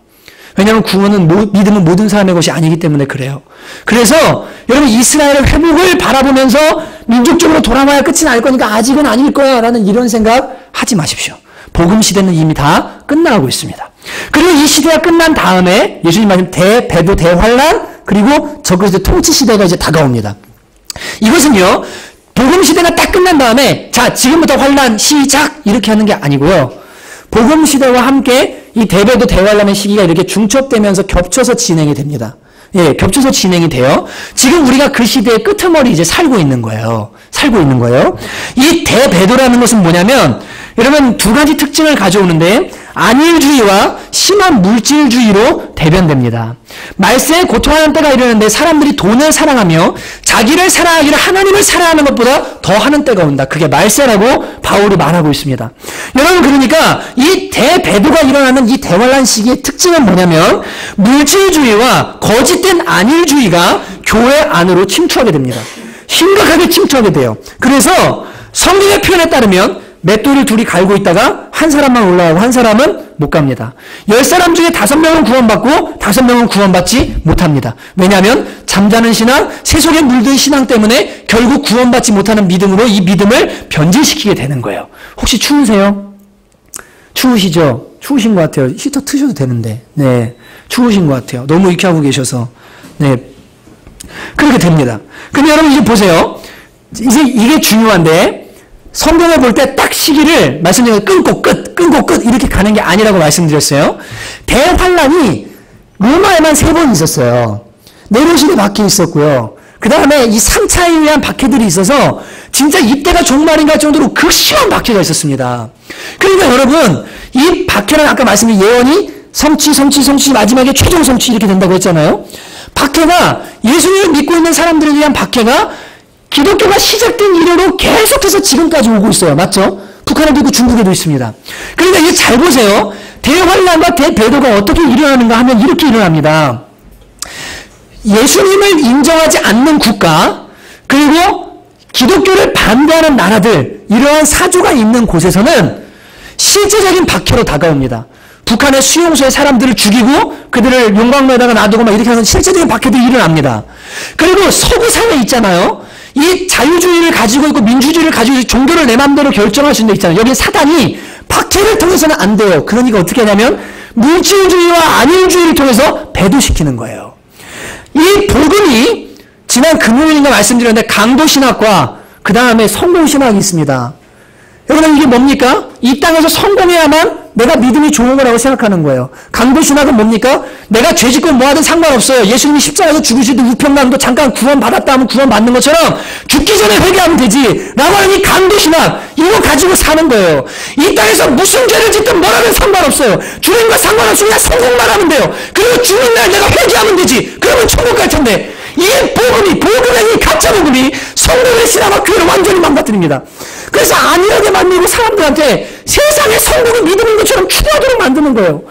왜냐하면 구원은 믿음은 모든 사람의 것이 아니기 때문에 그래요. 그래서 여러분 이스라엘의 회복을 바라보면서 민족적으로 돌아와야 끝이 날 거니까 아직은 아닐 거야 라는 이런 생각 하지 마십시오. 복음 시대는 이미 다 끝나가고 있습니다. 그리고 이 시대가 끝난 다음에 예수님 말씀 대배도 대환란 그리고 적그리스도 통치 시대가 이제 다가옵니다. 이것은요 복음 시대가 딱 끝난 다음에 자 지금부터 환란 시작 이렇게 하는 게 아니고요. 복음 시대와 함께 이 대배도 대환란의 시기가 이렇게 중첩되면서 겹쳐서 진행이 됩니다. 예, 겹쳐서 진행이 돼요. 지금 우리가 그 시대의 끄트머리 이제 살고 있는 거예요. 이 대배도라는 것은 뭐냐면 여러분 두 가지 특징을 가져오는데 안일주의와 심한 물질주의로 대변됩니다. 말세에 고통하는 때가 이르는데 사람들이 돈을 사랑하며 자기를 사랑하기를 하나님을 사랑하는 것보다 더 하는 때가 온다. 그게 말세라고 바울이 말하고 있습니다. 여러분 그러니까 이 대배도가 일어나는 이 대환란 시기의 특징은 뭐냐면 물질주의와 거짓된 안일주의가 교회 안으로 침투하게 됩니다. 심각하게 침투하게 돼요. 그래서 성경의 표현에 따르면 맷돌을 둘이 갈고 있다가 한 사람만 올라가고 한 사람은 못 갑니다. 10사람 중에 5명은 구원받고 5명은 구원받지 못합니다. 왜냐하면 잠자는 신앙, 세속에 물든 신앙 때문에 결국 구원받지 못하는 믿음으로 이 믿음을 변질시키게 되는 거예요. 혹시 추우세요? 추우시죠? 추우신 것 같아요. 히터 트셔도 되는데. 네, 추우신 것 같아요. 너무 이렇게 하고 계셔서. 네, 그렇게 됩니다. 근데 여러분 이제 보세요. 이제 이게 중요한데 성경을 볼 때 딱 시기를 말씀드린 끊고 끝 이렇게 가는 게 아니라고 말씀드렸어요. 대환란이 로마에만 3번 있었어요. 네로시대 박해 있었고요. 그 다음에 이 3차에 의한 박해들이 있어서 진짜 이때가 종말인가 할 정도로 극심한 박해가 있었습니다. 그러니까 여러분 이 박해는 아까 말씀드린 예언이 성취 마지막에 최종 성취 이렇게 된다고 했잖아요. 박해가 예수님을 믿고 있는 사람들에 대한 박해가 기독교가 시작된 이래로 계속해서 지금까지 오고 있어요. 맞죠? 북한에도 있고 중국에도 있습니다. 그러니까 이게 잘 보세요. 대환란과 대배도가 어떻게 일어나는가 하면 이렇게 일어납니다. 예수님을 인정하지 않는 국가 그리고 기독교를 반대하는 나라들 이러한 사조가 있는 곳에서는 실제적인 박해로 다가옵니다. 북한의 수용소에 사람들을 죽이고 그들을 용광로에다가 놔두고 막 이렇게 하는 실제적인 박해들이 일어납니다. 그리고 서구 사회 있잖아요. 이 자유주의를 가지고 있고 민주주의를 가지고 있고 종교를 내 마음대로 결정할 수 있는 데 있잖아요. 여기 사단이 박해를 통해서는 안 돼요. 그러니까 어떻게 하냐면 물질주의와 안일주의를 통해서 배도시키는 거예요. 이 복음이 지난 금요일인가 말씀드렸는데 강도신학과 그 다음에 성공신학이 있습니다. 여러분 이게 뭡니까? 이 땅에서 성공해야만 내가 믿음이 좋은 거라고 생각하는 거예요. 강도신학은 뭡니까? 내가 죄짓고 뭐하든 상관없어요. 예수님이 십자가에서 죽으실 때 우평강도 잠깐 구원받았다 하면 구원받는 것처럼 죽기 전에 회개하면 되지 라고 하는 이 강도신학 이거 가지고 사는 거예요. 이 땅에서 무슨 죄를 짓든 뭐라든 상관없어요. 주님과 상관없이 그냥 성공만 하면 돼요. 그리고 죽는 날 내가 회개하면 되지. 그러면 천국 갈 텐데 이 복음의 이 가짜 복음이 성공의 신앙과 교회를 완전히 망가뜨립니다. 그래서 안일하게 만들고 사람들한테 세상의 성공이 믿음인 것처럼 추구하도록 만드는 거예요.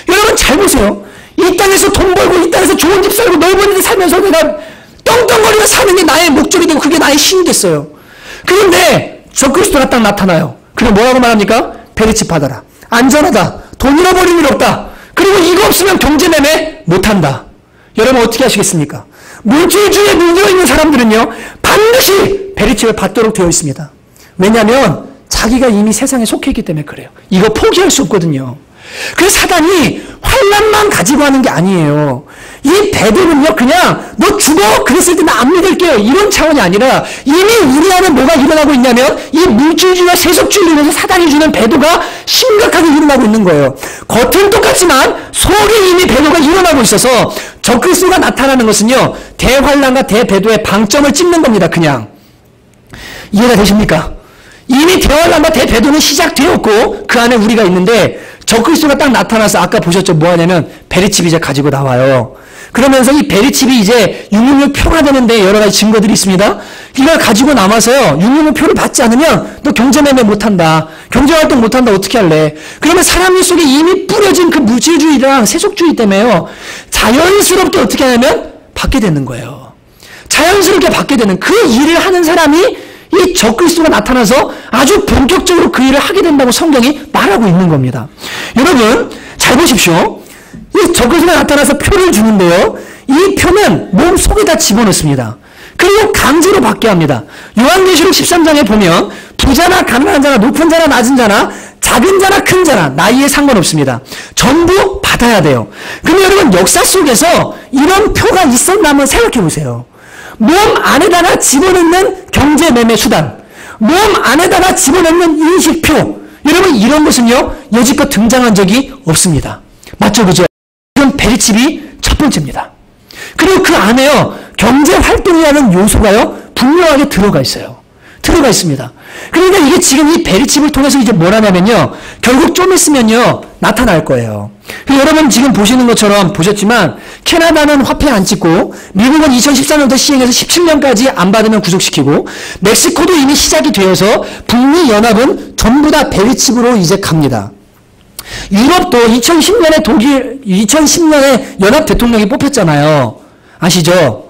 여러분 잘 보세요. 이 땅에서 돈 벌고 이 땅에서 좋은 집 살고 넓은 데 살면서 내가 떵떵거리며 사는 게 나의 목적이 되고 그게 나의 신이 됐어요. 그런데 적그리스도가 딱 나타나요. 그럼 뭐라고 말합니까? 베리치 받아라. 안전하다. 돈 잃어버릴 일 없다. 그리고 이거 없으면 경제매매 못한다. 여러분 어떻게 하시겠습니까? 물질주의에 물들어있는 사람들은요 반드시 베리칩을 받도록 되어 있습니다. 왜냐하면 자기가 이미 세상에 속해 있기 때문에 그래요. 이거 포기할 수 없거든요. 그래서 사단이 환난만 가지고 하는 게 아니에요. 이 배도는요 그냥 너 죽어 그랬을 때 나 안 믿을게요 이런 차원이 아니라 이미 우리 안에 뭐가 일어나고 있냐면 이 물질주의와 세속주의로 인해서 사단이 주는 배도가 심각하게 일어나고 있는 거예요. 겉은 똑같지만 속에 이미 배도가 일어나고 있어서 적그리스도가 나타나는 것은요 대환난과 대배도의 방점을 찍는 겁니다. 그냥 이해가 되십니까? 이미 대환난과 대배도는 시작되었고 그 안에 우리가 있는데 적그리스도가 딱 나타나서 아까 보셨죠? 뭐 하냐면 베리칩이 이제 가지고 나와요. 그러면서 이 베리칩이 이제 666 표가 되는데 여러 가지 증거들이 있습니다. 이걸 가지고 남아서요 666 표를 받지 않으면 너 경제매매 못한다. 경제활동 못한다. 어떻게 할래? 그러면 사람 속에 이미 뿌려진 그 물질주의랑 세속주의 때문에요 자연스럽게 어떻게 하냐면 받게 되는 거예요. 자연스럽게 받게 되는 그 일을 하는 사람이 이 적그리스도가 나타나서 아주 본격적으로 그 일을 하게 된다고 성경이 말하고 있는 겁니다. 여러분 잘 보십시오. 이 적그리스도가 나타나서 표를 주는데요. 이 표는 몸 속에다 집어넣습니다. 그리고 강제로 받게 합니다. 요한계시록 13장에 보면 부자나 가난한 자나 높은 자나 낮은 자나 작은 자나 큰 자나 나이에 상관없습니다. 전부 받아야 돼요. 그럼 여러분 역사 속에서 이런 표가 있었나 한번 생각해 보세요. 몸 안에다가 집어넣는 경제매매 수단, 몸 안에다가 집어넣는 인식표, 여러분 이런 것은요 여지껏 등장한 적이 없습니다. 맞죠? 그죠? 이건 베리칩이 첫 번째입니다. 그리고 그 안에요 경제활동이라는 요소가요 분명하게 들어가 있어요. 들어가 있습니다. 그러니까 이게 지금 이 베리칩을 통해서 이제 뭘 하냐면요 결국 좀 있으면요 나타날 거예요. 여러분 지금 보시는 것처럼 보셨지만 캐나다는 화폐 안 찍고 미국은 2014년부터 시행해서 17년까지 안 받으면 구속시키고 멕시코도 이미 시작이 되어서 북미 연합은 전부 다 베리칩으로 이제 갑니다. 유럽도 2010년에 연합 대통령이 뽑혔잖아요. 아시죠?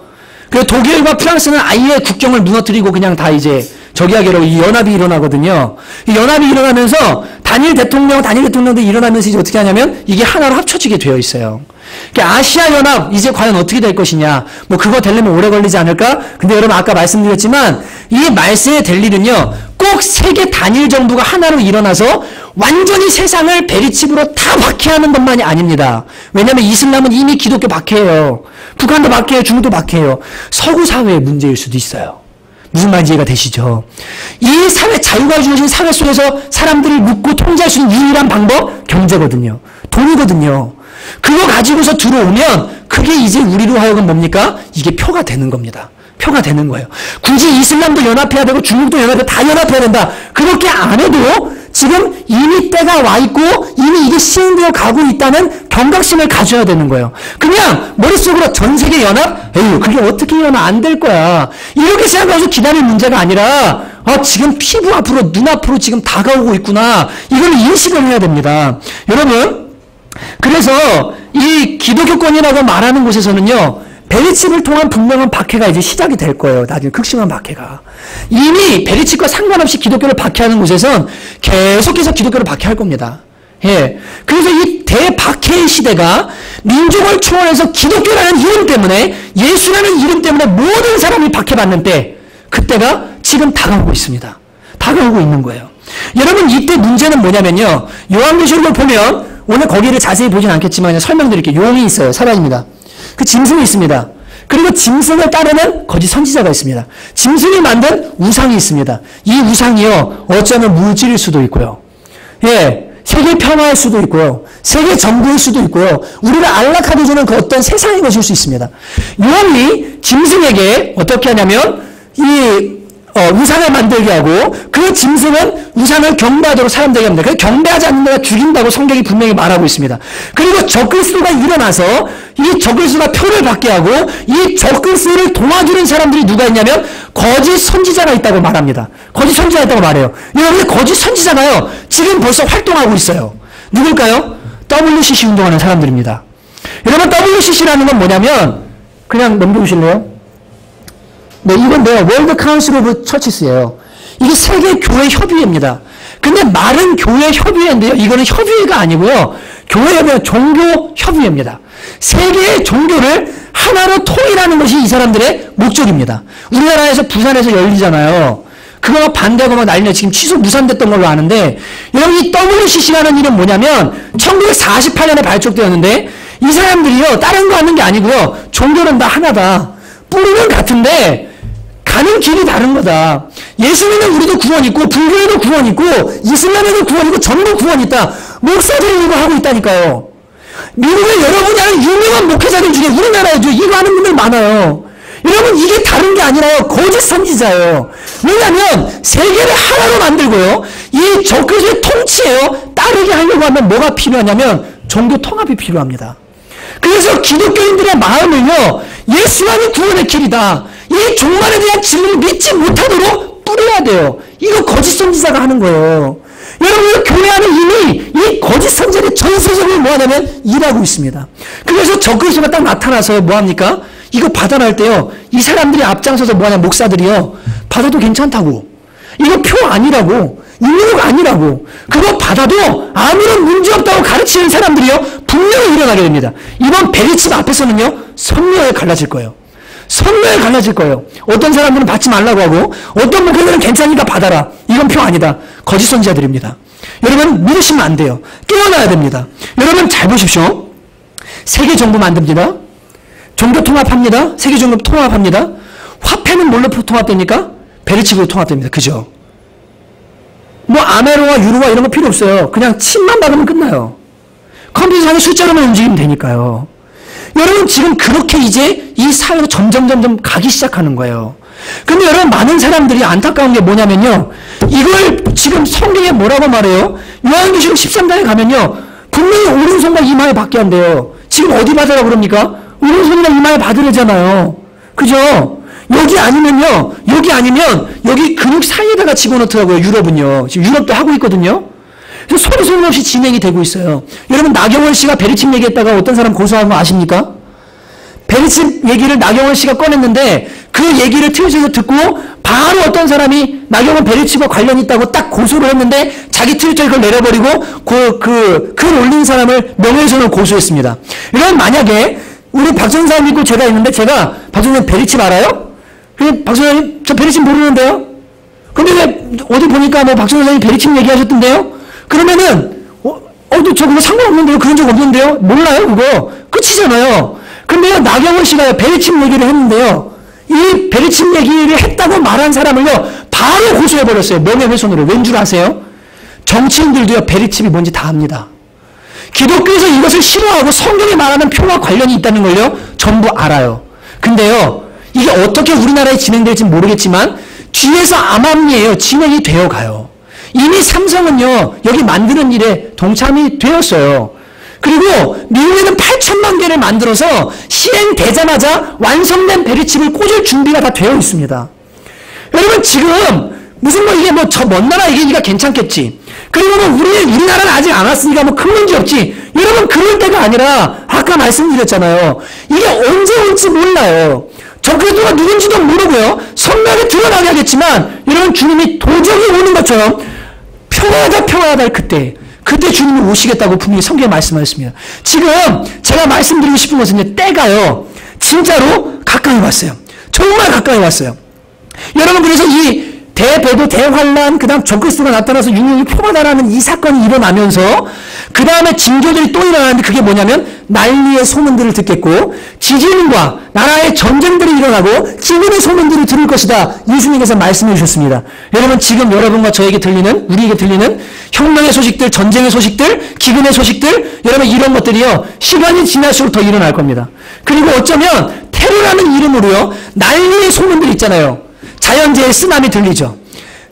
그 독일과 프랑스는 아예 국경을 무너뜨리고 그냥 다 이제 저기 하기로 이 연합이 일어나거든요. 이 연합이 일어나면서 단일 대통령도 일어나면서 이제 어떻게 하냐면 이게 하나로 합쳐지게 되어 있어요. 그러니까 아시아 연합 이제 과연 어떻게 될 것이냐. 뭐 그거 되려면 오래 걸리지 않을까? 근데 여러분 아까 말씀드렸지만 이 말세에 될 일은요. 꼭 세계 단일 정부가 하나로 일어나서 완전히 세상을 베리칩으로 다 박해하는 것만이 아닙니다. 왜냐하면 이슬람은 이미 기독교 박해예요. 북한도 박해해요. 중국도 박해해요. 서구 사회의 문제일 수도 있어요. 무슨 말인지 이해가 되시죠? 이 사회, 자유가 주어진 사회 속에서 사람들을 묶고 통제할 수 있는 유일한 방법, 경제거든요. 돈이거든요. 그거 가지고서 들어오면 그게 이제 우리로 하여금 뭡니까? 이게 표가 되는 겁니다. 표가 되는 거예요. 굳이 이슬람도 연합해야 되고 중국도 연합해야 다 연합해야 된다. 그렇게 안 해도 지금 이미 때가 와 있고 이미 이게 시행되어 가고 있다는 경각심을 가져야 되는 거예요. 그냥 머릿속으로 전 세계 연합? 에휴, 그게 어떻게 연합 안 될 거야. 이렇게 생각하면서 기다릴 문제가 아니라 지금 피부 앞으로 눈앞으로 지금 다가오고 있구나. 이걸 인식을 해야 됩니다. 여러분, 그래서 이 기독교권이라고 말하는 곳에서는요, 베리칩을 통한 분명한 박해가 이제 시작이 될 거예요. 나중에 극심한 박해가. 이미 베리칩과 상관없이 기독교를 박해하는 곳에선 계속해서 기독교를 박해할 겁니다. 예. 그래서 이 대박해의 시대가 민족을 초월해서 기독교라는 이름 때문에, 예수라는 이름 때문에 모든 사람이 박해받는 때, 그때가 지금 다가오고 있습니다. 다가오고 있는 거예요. 여러분, 이때 문제는 뭐냐면요, 요한계시록을 보면, 오늘 거기를 자세히 보진 않겠지만 설명드릴게요. 용이 있어요. 사람입니다. 그 짐승이 있습니다. 그리고 짐승을 따르는 거짓 선지자가 있습니다. 짐승이 만든 우상이 있습니다. 이 우상이요, 어쩌면 물질일 수도 있고요. 예, 세계 평화일 수도 있고요. 세계 정부일 수도 있고요. 우리를 안락하게 주는 그 어떤 세상의 것일 수 있습니다. 용이 짐승에게 어떻게 하냐면, 우상을 만들게 하고, 그 짐승은 우상을 경배하도록 사람들에게 합니다. 그래서 경배하지 않는 데가 죽인다고 성경이 분명히 말하고 있습니다. 그리고 적그리스도가 일어나서 이 적그리스도가 표를 받게 하고, 이 적그리스도를 도와주는 사람들이 누가 있냐면 거짓 선지자가 있다고 말합니다. 거짓 선지자가 있다고 말해요. 여러분, 거짓 선지자가요, 지금 벌써 활동하고 있어요. 누굴까요? WCC 운동하는 사람들입니다. 여러분, WCC라는 건 뭐냐면, 그냥 넘겨주실래요? 네, 이건 월드 카운슬 오브 처치스예요. 이게 세계 교회 협의회입니다. 근데 말은 교회 협의회인데요, 이거는 협의회가 아니고요, 교회 협의회, 종교 협의회입니다. 세계의 종교를 하나로 통일하는 것이 이 사람들의 목적입니다. 우리나라에서 부산에서 열리잖아요. 그거 반대하고 막 난리나 지금 취소 무산됐던 걸로 아는데, 여러분, 이 WCC라는 일은 뭐냐면 1948년에 발족되었는데, 이 사람들이요, 다른 거 하는 게 아니고요, 종교는 다 하나다. 뿌리는 같은데 가는 길이 다른 거다. 예수님은 우리도 구원 있고, 불교에도 구원 있고, 이슬람에도 구원 있고, 전부 구원 있다. 목사들이 이거 하고 있다니까요. 미국에 여러분이 아는 유명한 목회자들 중에 우리나라에도 이거 하는 분들 많아요. 여러분, 이게 다른 게 아니라요, 거짓 선지자예요. 왜냐하면 세계를 하나로 만들고요, 이 적그리스도의 통치예요, 따르게 하려고 하면 뭐가 필요하냐면 종교 통합이 필요합니다. 그래서 기독교인들의 마음을요, 예수만이 구원의 길이다, 이 종말에 대한 진리를 믿지 못하도록 뿌려야 돼요. 이거 거짓 선지자가 하는 거예요. 여러분, 교회 안에 이미 이 거짓 선지자들이 전세적으로 뭐하냐면 일하고 있습니다. 그래서 적그리스도가 딱 나타나서 뭐합니까? 이거 받아날 때요, 이 사람들이 앞장서서 뭐하냐, 목사들이요, 받아도 괜찮다고, 이거 표 아니라고, 인류가 아니라고, 그거 받아도 아무런 문제 없다고 가르치는 사람들이요, 분명히 일어나게 됩니다. 이번 베리칩 앞에서는요, 선명하게 갈라질 거예요. 선명하게 갈라질 거예요. 어떤 사람들은 받지 말라고 하고, 어떤 목회자들은 괜찮으니까 받아라. 이건 표 아니다. 거짓 선지자들입니다. 여러분, 믿으시면 안 돼요. 깨어나야 됩니다. 여러분, 잘 보십시오. 세계 정부 만듭니다. 종교 통합합니다. 세계 종교 통합합니다. 화폐는 뭘로 통합됩니까? 베리칩으로 통합됩니다. 그죠? 뭐 아메로와 유로와 이런 거 필요 없어요. 그냥 칩만 받으면 끝나요. 컴퓨터상의 숫자로만 움직이면 되니까요. 여러분, 지금 그렇게 이제 이 사회로 점점 가기 시작하는 거예요. 근데 여러분, 많은 사람들이 안타까운 게 뭐냐면요, 이걸 지금 성경에 뭐라고 말해요? 요한계시록 13장에 가면요, 분명히 오른손과 이마에 받게 한대요. 지금 어디 받으라고 그럽니까? 오른손이나 이마에 받으래잖아요. 그죠? 여기 아니면 여기 근육 사이에다가 집어넣더라고요. 유럽은요. 지금 유럽도 하고 있거든요. 그래서 소리 소문 없이 진행이 되고 있어요. 여러분, 나경원 씨가 베리칩 얘기했다가 어떤 사람 고소한 거 아십니까? 베리칩 얘기를 나경원 씨가 꺼냈는데 그 얘기를 트위터에서 듣고 바로 어떤 사람이 나경원 베리칩과 관련이 있다고 딱 고소를 했는데 자기 트위터에 그걸 내려버리고 글 올린 사람을 명예훼손으로 고소했습니다. 이런 만약에 우리 박 전사님 믿고 제가 있는데 제가 박 전사님 베리칩 알아요? 박 전사님 저 베리칩 모르는데요? 근데 왜 어디 보니까 뭐 박 전사님 베리칩 얘기하셨던데요? 그러면은 저 그거 상관없는데요? 그런 적 없는데요? 몰라요 그거? 끝이잖아요. 근데요, 나경원 씨가 베리칩 얘기를 했는데요, 이 베리칩 얘기를 했다고 말한 사람을요, 바로 고소해버렸어요. 명예훼손으로. 왠 줄 아세요? 정치인들도요, 베리칩이 뭔지 다 압니다. 기독교에서 이것을 싫어하고 성경이 말하는 표와 관련이 있다는 걸요, 전부 알아요. 근데요, 이게 어떻게 우리나라에 진행될지 모르겠지만, 뒤에서 암암리에요, 진행이 되어 가요. 이미 삼성은요, 여기 만드는 일에 동참이 되었어요. 그리고 미국에는 8천만 개를 만들어서 시행되자마자 완성된 베리칩을 꽂을 준비가 다 되어 있습니다. 여러분, 지금 무슨 이게 저 먼 나라 얘기니까 괜찮겠지. 그리고 우리나라는 아직 안 왔으니까 큰 문제 없지. 여러분, 그럴 때가 아니라 아까 말씀드렸잖아요. 이게 언제 올지 몰라요. 저 그리스도가 누군지도 모르고요. 성령이 드러나게 하겠지만 여러분, 주님이 도저히 오는 것처럼 평화하다 할 그때 주님이 오시겠다고 분명히 성경에 말씀하셨습니다. 지금 제가 말씀드리고 싶은 것은 때가요, 진짜로 가까이 왔어요. 정말 가까이 왔어요. 여러분, 그래서 이 대배도, 대환란, 그 다음 적그리스도가 나타나서 육육이 표마다라는 이 사건이 일어나면서 그 다음에 징조들이 또 일어나는데 그게 뭐냐면 난리의 소문들을 듣겠고 지진과 나라의 전쟁들이 일어나고 찌르는 소문들을 들을 것이다. 예수님께서 말씀해 주셨습니다. 여러분, 지금 여러분과 저에게 들리는, 우리에게 들리는 혁명의 소식들, 전쟁의 소식들, 기근의 소식들, 여러분, 이런 것들이요, 시간이 지날수록 더 일어날 겁니다. 그리고 어쩌면 테러라는 이름으로요, 난리의 소문들 있잖아요. 자연재해, 쓰나미 들리죠.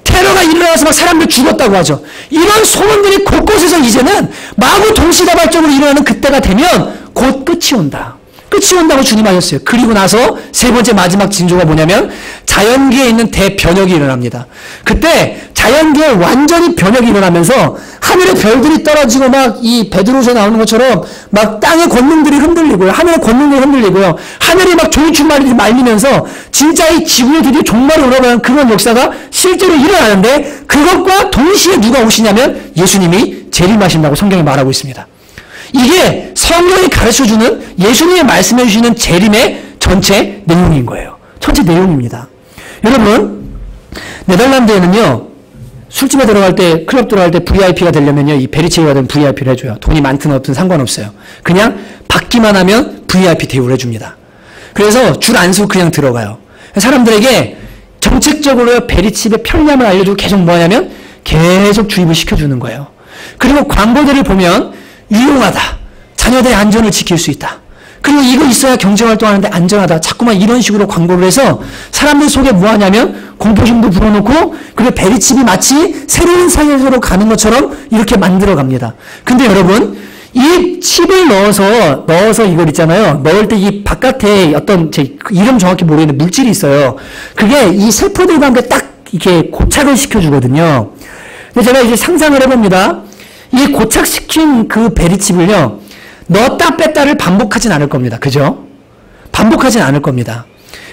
테러가 일어나서 막 사람들 죽었다고 하죠. 이런 소문들이 곳곳에서 이제는 마구 동시다발적으로 일어나는 그때가 되면 곧 끝이 온다. 끝이 온다고 주님 하셨어요. 그리고 나서 세 번째 마지막 징조가 뭐냐면 자연계에 있는 대변혁이 일어납니다. 그때 자연계에 완전히 변혁이 일어나면서 하늘의 별들이 떨어지고 막 이 베드로서에 나오는 것처럼 막 땅의 권능들이 흔들리고요. 하늘의 권능들이 흔들리고요. 하늘이 막 종이축말이 말리면서 진짜 이 지구에 드디어 종말이 오러가는 그런 역사가 실제로 일어나는데 그것과 동시에 누가 오시냐면 예수님이 재림하신다고 성경이 말하고 있습니다. 이게 성경이 가르쳐주는 예수님이 말씀해 주시는 재림의 전체 내용인 거예요. 전체 내용입니다. 여러분, 네덜란드에는요, 술집에 들어갈 때, 클럽 들어갈 때 VIP가 되려면요, 이 베리치가 된 VIP를 해줘요. 돈이 많든 없든 상관없어요. 그냥 받기만 하면 VIP 대우를 해줍니다. 그래서 줄 안 서고 그냥 들어가요. 사람들에게 정책적으로 베리칩의 편리함을 알려주고 계속 뭐 하냐면 계속 주입을 시켜주는 거예요. 그리고 광고들을 보면 유용하다. 자녀들의 안전을 지킬 수 있다. 그리고 이거 있어야 경제활동하는데 안전하다. 자꾸만 이런 식으로 광고를 해서 사람들 속에 뭐 하냐면 공포심도 불어넣고 그리고 베리칩이 마치 새로운 세계로 가는 것처럼 이렇게 만들어 갑니다. 근데 여러분, 이 칩을 넣어서 이걸 있잖아요. 넣을 때 이 바깥에 어떤 제 이름 정확히 모르겠는데 물질이 있어요. 그게 이 세포들과 함께 딱 이렇게 고착을 시켜주거든요. 근데 제가 이제 상상을 해봅니다. 이 고착시킨 그 베리칩을요, 넣었다 뺐다를 반복하진 않을 겁니다. 그죠? 반복하진 않을 겁니다.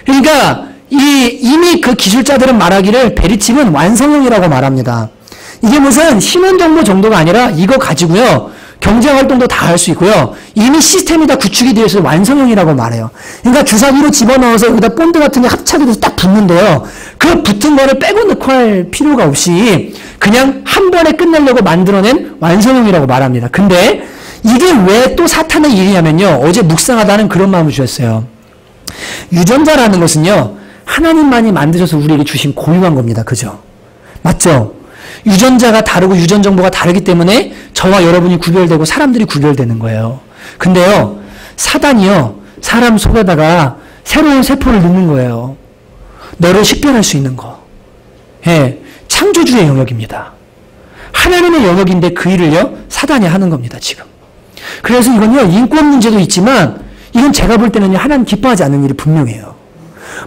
그러니까 이미 그 기술자들은 말하기를 베리칩은 완성형이라고 말합니다. 이게 무슨 신원정보 정도가 아니라 이거 가지고요, 경제활동도 다 할 수 있고요, 이미 시스템이 다 구축이 되어 있어서 완성형이라고 말해요. 그러니까 주사기로 집어넣어서 여기다 본드 같은 게 합착이 돼서 딱 붙는데요, 그 붙은 거를 빼고 넣고 할 필요가 없이 그냥 한 번에 끝내려고 만들어낸 완성형이라고 말합니다. 근데 이게 왜 또 사탄의 일이냐면요, 어제 묵상하다는 그런 마음을 주셨어요. 유전자라는 것은요, 하나님만이 만드셔서 우리에게 주신 고유한 겁니다. 그죠? 맞죠? 유전자가 다르고 유전 정보가 다르기 때문에 저와 여러분이 구별되고 사람들이 구별되는 거예요. 근데요, 사단이요, 사람 속에다가 새로운 세포를 넣는 거예요. 너를 식별할 수 있는 거. 예, 창조주의 영역입니다. 하나님의 영역인데 그 일을요, 사단이 하는 겁니다, 지금. 그래서 이건요, 인권 문제도 있지만 이건 제가 볼 때는요, 하나님 기뻐하지 않는 일이 분명해요.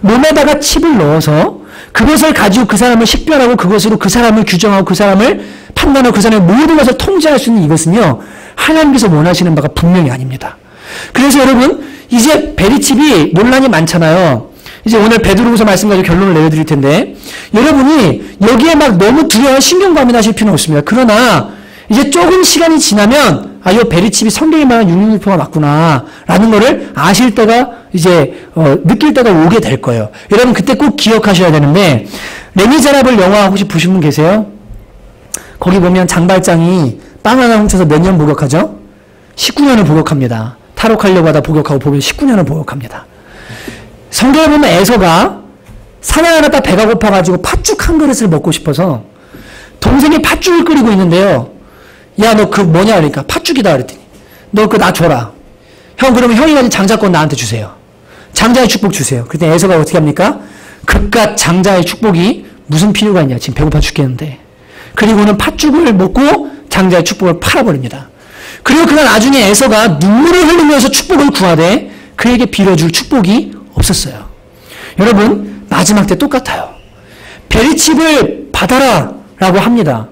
몸에다가 칩을 넣어서 그것을 가지고 그 사람을 식별하고 그것으로 그 사람을 규정하고 그 사람을 판단하고 그 사람의 모든 것을 통제할 수 있는 이것은요, 하나님께서 원하시는 바가 분명히 아닙니다. 그래서 여러분, 이제 베리칩이 논란이 많잖아요. 이제 오늘 베드로후서 말씀 가지고 결론을 내려드릴 텐데, 여러분이 여기에 막 너무 두려운 신경과민하실 필요는 없습니다. 그러나 이제 조금 시간이 지나면 아, 이 베리칩이 성경에 말하는 666표가 맞구나 라는 거를 아실 때가 이제 느낄 때가 오게 될 거예요. 여러분, 그때 꼭 기억하셔야 되는데, 레미제라블 영화 혹시 보신 분 계세요? 거기 보면 장발장이 빵 하나 훔쳐서 몇 년 복역하죠? 19년을 복역합니다. 탈옥하려고 하다 복역하고 보면 19년을 복역합니다. 성경에 보면 에서가 사냥을 하다 배가 고파가지고 팥죽 한 그릇을 먹고 싶어서 동생이 팥죽을 끓이고 있는데요. 야, 너 그 뭐냐? 그러니까 팥죽이다 그랬더니 너 그거 나 줘라. 형, 그러면 형이 가진 장자권 나한테 주세요. 장자의 축복 주세요. 그때 에서가 어떻게 합니까? 그깟 장자의 축복이 무슨 필요가 있냐. 지금 배고파 죽겠는데. 그리고는 팥죽을 먹고 장자의 축복을 팔아버립니다. 그리고 그가 나중에 에서가 눈물을 흘리면서 축복을 구하되 그에게 빌어줄 축복이 없었어요. 여러분, 마지막 때 똑같아요. 베리칩을 받아라 라고 합니다.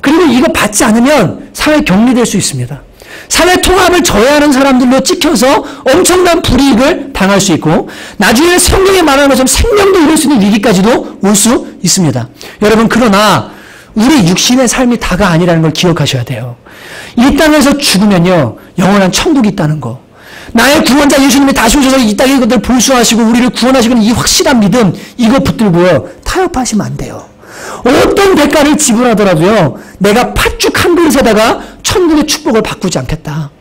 그리고 이거 받지 않으면 사회 격리될 수 있습니다. 사회 통합을 저해하는 사람들로 찍혀서 엄청난 불이익을 당할 수 있고 나중에 성경에 말하는 것처럼 생명도 잃을 수 있는 위기까지도 올 수 있습니다. 여러분, 그러나 우리 육신의 삶이 다가 아니라는 걸 기억하셔야 돼요. 이 땅에서 죽으면요, 영원한 천국이 있다는 거. 나의 구원자 예수님이 다시 오셔서 이 땅의 것들 볼수하시고 우리를 구원하시는 이 확실한 믿음, 이거 붙들고요, 타협하시면 안 돼요. 어떤 대가를 지불하더라도요, 내가 팥죽 한 그릇에다가 천국의 축복을 바꾸지 않겠다.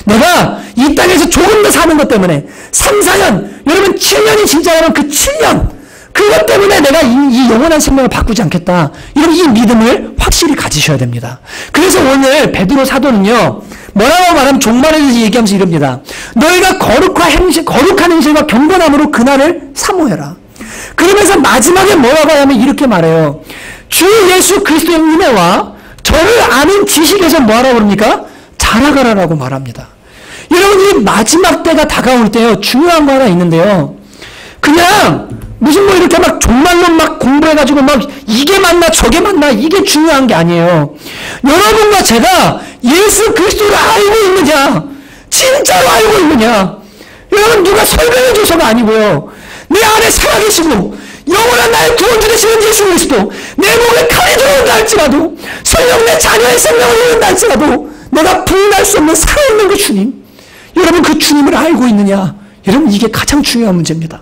내가 이 땅에서 조금 더 사는 것 때문에 3, 4년, 여러분 7년이 진짜라면 그 7년, 그것 때문에 내가 이 영원한 생명을 바꾸지 않겠다. 이런 이 믿음을 확실히 가지셔야 됩니다. 그래서 오늘 베드로 사도는요, 뭐라고 말하면 종말에 대해서 얘기하면서 이럽니다. 너희가 거룩한 행실과 경건함으로 그날을 사모해라. 그러면서 마지막에 뭐라고 하냐면 이렇게 말해요. 주 예수 그리스도의 은혜와 저를 아는 지식에서 뭐하라고 그럽니까? 자라가라라고 말합니다. 여러분, 이 마지막 때가 다가올 때요, 중요한 거 하나 있는데요. 그냥 무슨 뭐 이렇게 막 종말론 막 공부해가지고 막 이게 맞나 저게 맞나 이게 중요한 게 아니에요. 여러분과 제가 예수 그리스도를 알고 있느냐, 진짜로 알고 있느냐. 여러분, 누가 설명해줘서가 아니고요, 내 안에 살아계시고 영원한 나의 구원주 되시는 예수 그리스도, 내 목에 칼이 들어온다 할지라도, 설령 내 자녀의 생명을 잃는다 할지라도 내가 부인할 수 없는 살아있는 그 주님, 여러분 그 주님을 알고 있느냐. 여러분, 이게 가장 중요한 문제입니다.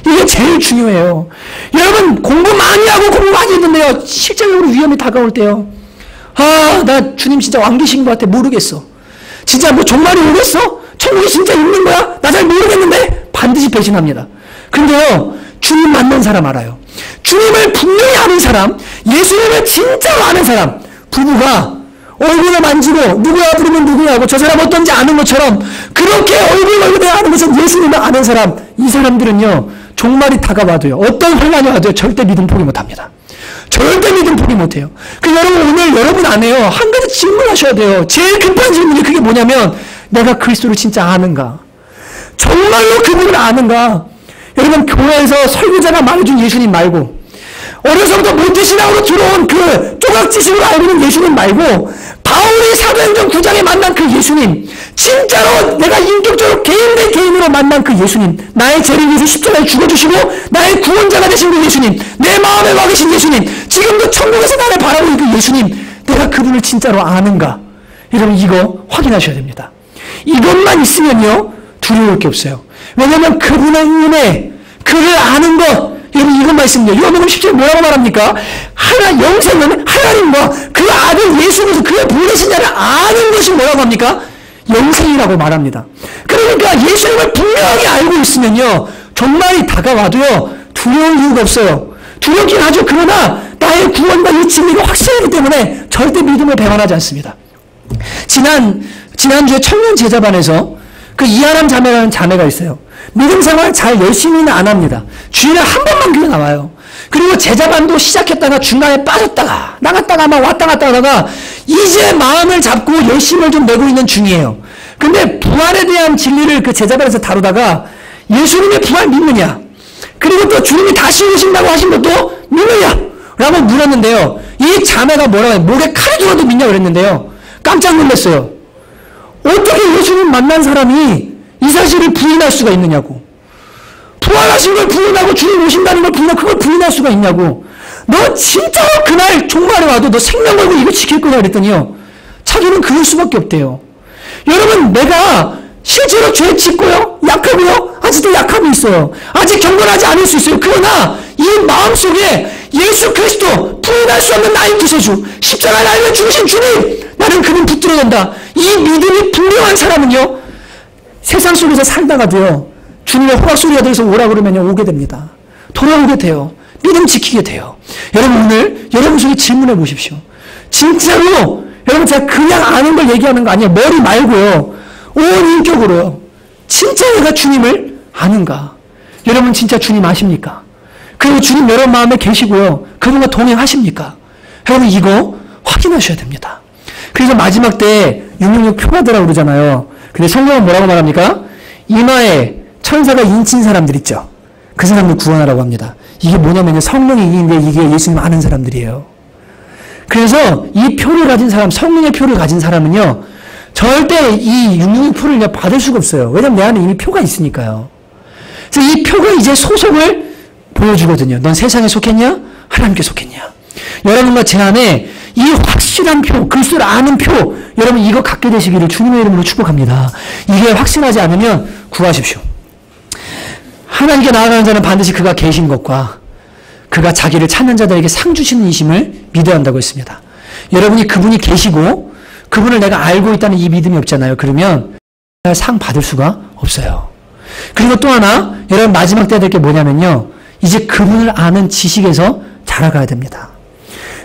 이게 제일 중요해요. 여러분, 공부 많이 하고 공부 많이 했는데요, 실제적으로 위험이 다가올 때요, 아, 나 주님 진짜 왕 계신 것 같아. 모르겠어. 진짜 뭐 종말이 오겠어? 천국이 진짜 있는 거야? 나 잘 모르겠는데? 반드시 배신합니다. 근데요, 주님 만난 사람 알아요. 주님을 분명히 아는 사람, 예수님을 진짜로 아는 사람, 부부가 얼굴을 만지고 누구야 부르면 누구냐고 저 사람 어떤지 아는 것처럼 그렇게 얼굴에 아는 것은 예수님을 아는 사람, 이 사람들은요, 종말이 다가와도요, 어떤 환난이 와도요, 절대 믿음 포기 못합니다. 절대 믿음 포기 못해요. 그래서 여러분, 오늘 여러분 안에요, 한 가지 질문하셔야 돼요. 제일 급한 질문이 그게 뭐냐면, 내가 그리스도를 진짜 아는가? 정말로 그분을 아는가? 여러분, 교회에서 설교자가 말해준 예수님 말고, 어려서부터 모태신앙으로 들어온 그 조각지식으로 알고 있는 예수님 말고, 바울이 사도행전 9장에 만난 그 예수님, 진짜로 내가 인격적으로 개인 대 개인으로 만난 그 예수님, 나의 죄를 위해서 십자가에 죽어주시고 나의 구원자가 되신 그 예수님, 내 마음에 와 계신 예수님, 지금도 천국에서 나를 바라보는 그 예수님, 내가 그분을 진짜로 아는가? 여러분, 이거 확인하셔야 됩니다. 이것만 있으면요, 두려울 게 없어요. 왜냐하면 그분의 은혜, 그를 아는 것, 여러분, 이것만 있습니다. 요한복음 10절에 뭐라고 말합니까? 영생은 하나님과 그 아들 예수 그리스도 그의 보내신 자를 아는 것이 뭐라고 합니까? 영생이라고 말합니다. 그러니까 예수님을 분명하게 알고 있으면요, 종말이 다가와도요, 두려울 이유가 없어요. 두렵긴 하죠. 그러나 나의 구원과 이 진리가 확실하기 때문에 절대 믿음을 배반하지 않습니다. 지난주에 청년 제자반에서 그 이하람 자매라는 자매가 있어요. 믿음 생활 잘 열심히는 안 합니다. 주일에 한 번만 교회 나와요. 그리고 제자반도 시작했다가 중간에 빠졌다가 나갔다가 막 왔다 갔다 하다가 이제 마음을 잡고 열심을 좀 내고 있는 중이에요. 근데 부활에 대한 진리를 그 제자반에서 다루다가 예수님의 부활 믿느냐, 그리고 또 주님이 다시 오신다고 하신 것도 믿느냐 라고 물었는데요, 이 자매가 뭐라고 해요? 목에 칼이 들어도 믿냐 그랬는데요, 깜짝 놀랐어요. 어떻게 예수님 만난 사람이 이 사실을 부인할 수가 있느냐고. 부활하신 걸 부인하고 주님 오신다는 걸 부인하고 그걸 부인할 수가 있냐고. 너 진짜로 그날 종말에 와도 너 생명 걸고 이거 지킬 거냐 그랬더니요, 자기는 그럴 수밖에 없대요. 여러분, 내가 실제로 죄 짓고요, 약하고요, 아직도 약함이 있어요. 아직 경건하지 않을 수 있어요. 그러나 이 마음속에 예수 그리스도, 부인할 수 없는 나의 구세주, 십자가를 알려 죽으신 주님, 나는 그분 붙들어낸다. 이 믿음이 분명한 사람은요, 세상 속에서 살다가도요, 주님의 호박소리가 들어서 오라 그러면 오게 됩니다. 돌아오게 돼요. 믿음 지키게 돼요. 여러분 오늘 여러분 속에 질문해 보십시오. 진짜로 여러분 제가 그냥 아는 걸 얘기하는 거 아니에요. 머리 말고요. 온 인격으로요. 진짜 내가 주님을 아는가? 여러분 진짜 주님 아십니까? 그리고 주님 여러분 마음에 계시고요. 그분과 동행하십니까? 여러분 이거 확인하셔야 됩니다. 그래서 마지막 때 666 표가되라고 그러잖아요. 근데 성경은 뭐라고 말합니까? 이마에 천사가 인친 사람들 있죠. 그 사람들 구원하라고 합니다. 이게 뭐냐면요. 성령이 있는데 이게 예수님 아는 사람들이에요. 그래서 이 표를 가진 사람, 성령의 표를 가진 사람은요. 절대 이 666 표를 받을 수가 없어요. 왜냐면 내 안에 이미 표가 있으니까요. 그래서 이 표가 이제 소속을 보여주거든요. 넌 세상에 속했냐? 하나님께 속했냐? 여러분과 제 안에 이 확실한 표, 글씨를 아는 표, 여러분 이거 갖게 되시기를 주님의 이름으로 축복합니다. 이게 확신하지 않으면 구하십시오. 하나님께 나아가는 자는 반드시 그가 계신 것과 그가 자기를 찾는 자들에게 상 주시는 이심을 믿어야 한다고 했습니다. 여러분이 그분이 계시고 그분을 내가 알고 있다는 이 믿음이 없잖아요. 그러면 상 받을 수가 없어요. 그리고 또 하나 여러분 마지막 때 될 게 뭐냐면요. 이제 그분을 아는 지식에서 자라가야 됩니다.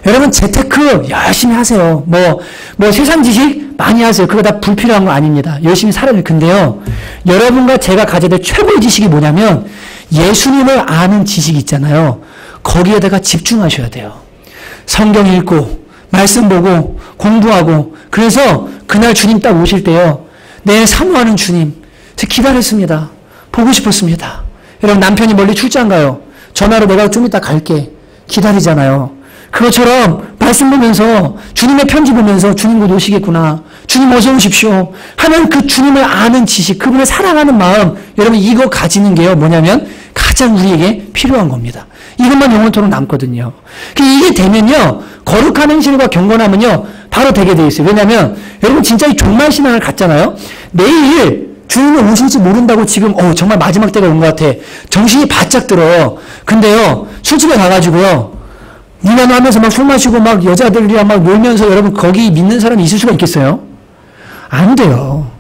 여러분 재테크 열심히 하세요. 뭐 세상 지식 많이 하세요. 그거 다 불필요한 거 아닙니다. 열심히 살아야 돼요. 근데요. 여러분과 제가 가져야 될 최고의 지식이 뭐냐면 예수님을 아는 지식이 있잖아요. 거기에다가 집중하셔야 돼요. 성경 읽고 말씀 보고 공부하고 그래서 그날 주님 딱 오실 때요. 내 사모하는 주님 제가 기다렸습니다. 보고 싶었습니다. 여러분 남편이 멀리 출장 가요. 전화로 내가 좀 이따 갈게. 기다리잖아요. 그것처럼 말씀 보면서 주님의 편지 보면서 주님 곧 오시겠구나. 주님 어서 오십시오. 하는 그 주님을 아는 지식, 그분을 사랑하는 마음, 여러분 이거 가지는 게요. 뭐냐면 가장 우리에게 필요한 겁니다. 이것만 영원토록 남거든요. 이게 되면요. 거룩한 행실과 경건함은요. 바로 되게 돼 있어요. 왜냐하면 여러분 진짜 이 종말 신앙을 갖잖아요. 내일 주님이 오실지 모른다고 지금 정말 마지막 때가 온 것 같아. 정신이 바짝 들어. 근데요. 술집에 가가지고요. 니나노 하면서 막 술 마시고 막 여자들이랑 막 놀면서 여러분 거기 믿는 사람이 있을 수가 있겠어요? 안 돼요.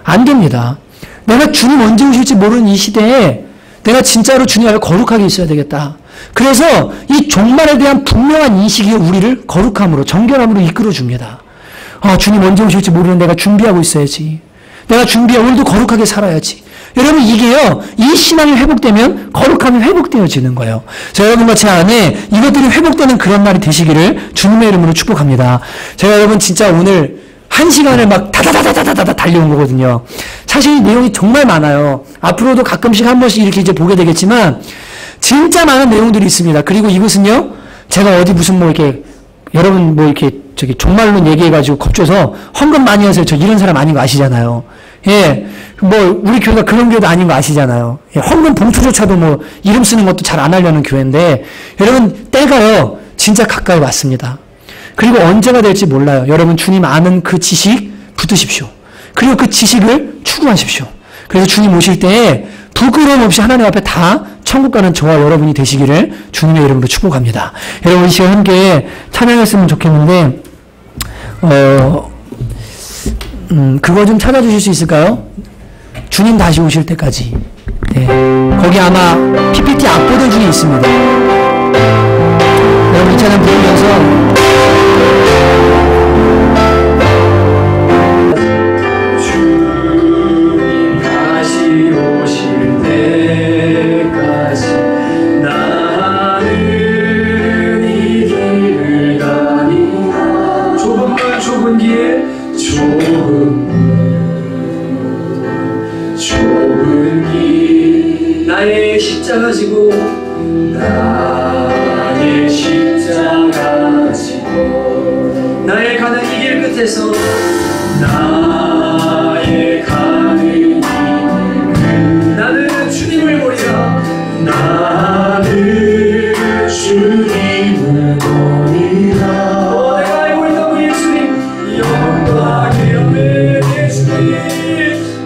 안 됩니다. 내가 주님 언제 오실지 모르는 이 시대에 내가 진짜로 주님 앞에 거룩하게 있어야 되겠다. 그래서 이 종말에 대한 분명한 인식이 우리를 거룩함으로 정결함으로 이끌어줍니다. 주님 언제 오실지 모르는 내가 준비하고 있어야지. 내가 오늘도 거룩하게 살아야지. 여러분 이게요. 이 신앙이 회복되면 거룩함이 회복되어지는 거예요. 자, 여러분과 제 안에 이것들이 회복되는 그런 날이 되시기를 주님의 이름으로 축복합니다. 제가 여러분 진짜 오늘 1시간을 막 다다다다다다 달려온 거거든요. 사실 이 내용이 정말 많아요. 앞으로도 가끔씩 한 번씩 이렇게 이제 보게 되겠지만 진짜 많은 내용들이 있습니다. 그리고 이것은요. 제가 어디 무슨 뭐 이렇게 여러분 뭐 이렇게 종말론 얘기해가지고 겁줘서 헌금 많이 하세요. 저 이런 사람 아닌 거 아시잖아요. 예. 우리 교회가 그런 교회도 아닌 거 아시잖아요. 예, 헌금 봉투조차도 뭐 이름 쓰는 것도 잘 안 하려는 교회인데 여러분 때가요. 진짜 가까이 왔습니다. 그리고 언제가 될지 몰라요. 여러분 주님 아는 그 지식 붙드십시오. 그리고 그 지식을 추구하십시오. 그래서 주님 오실 때 부끄러움 없이 하나님 앞에 다 천국 가는 저와 여러분이 되시기를 주님의 이름으로 축복합니다. 여러분 이 시간 함께 찬양했으면 좋겠는데 그거 좀 찾아주실 수 있을까요? 주님 다시 오실 때까지. 네. 거기 아마 PPT 악보들 중에 있습니다. 여러분 이 찬양 부르면서 주님 다시 오실 때까지 나는 이 길을 가니라. 좁은 길 좁은 길 나의 십자가 지고 나의 십자가 지고 나의 가는 이 길 끝에서 나의 가는 이 길 나는 주님을 보리라 나는 주님을 보리라 내가 알고 있는 그 예수님 영광의 연애 내 주님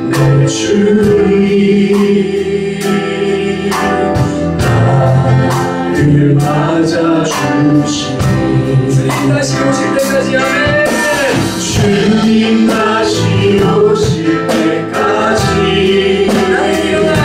내 주님 나를 맞아주시니 주님 다시 오실 때까지 아멘 주님 다시 오실 때까지 나의 일어나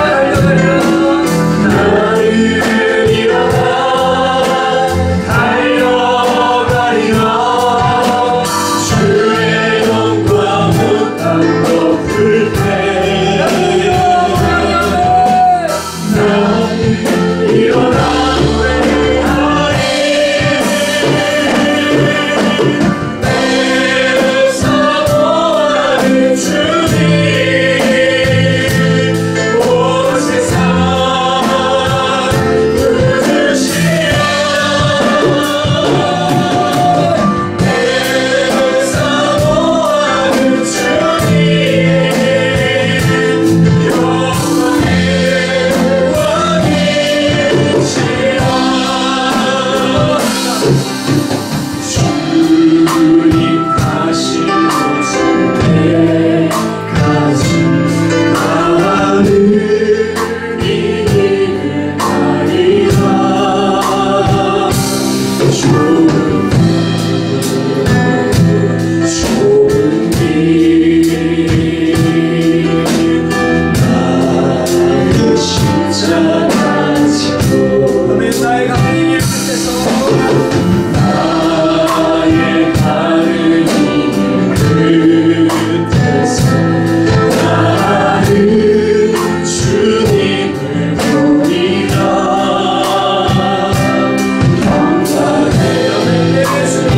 나의 발을 디딜 끝에서 나는 주님을 보리라. 영광의 예수님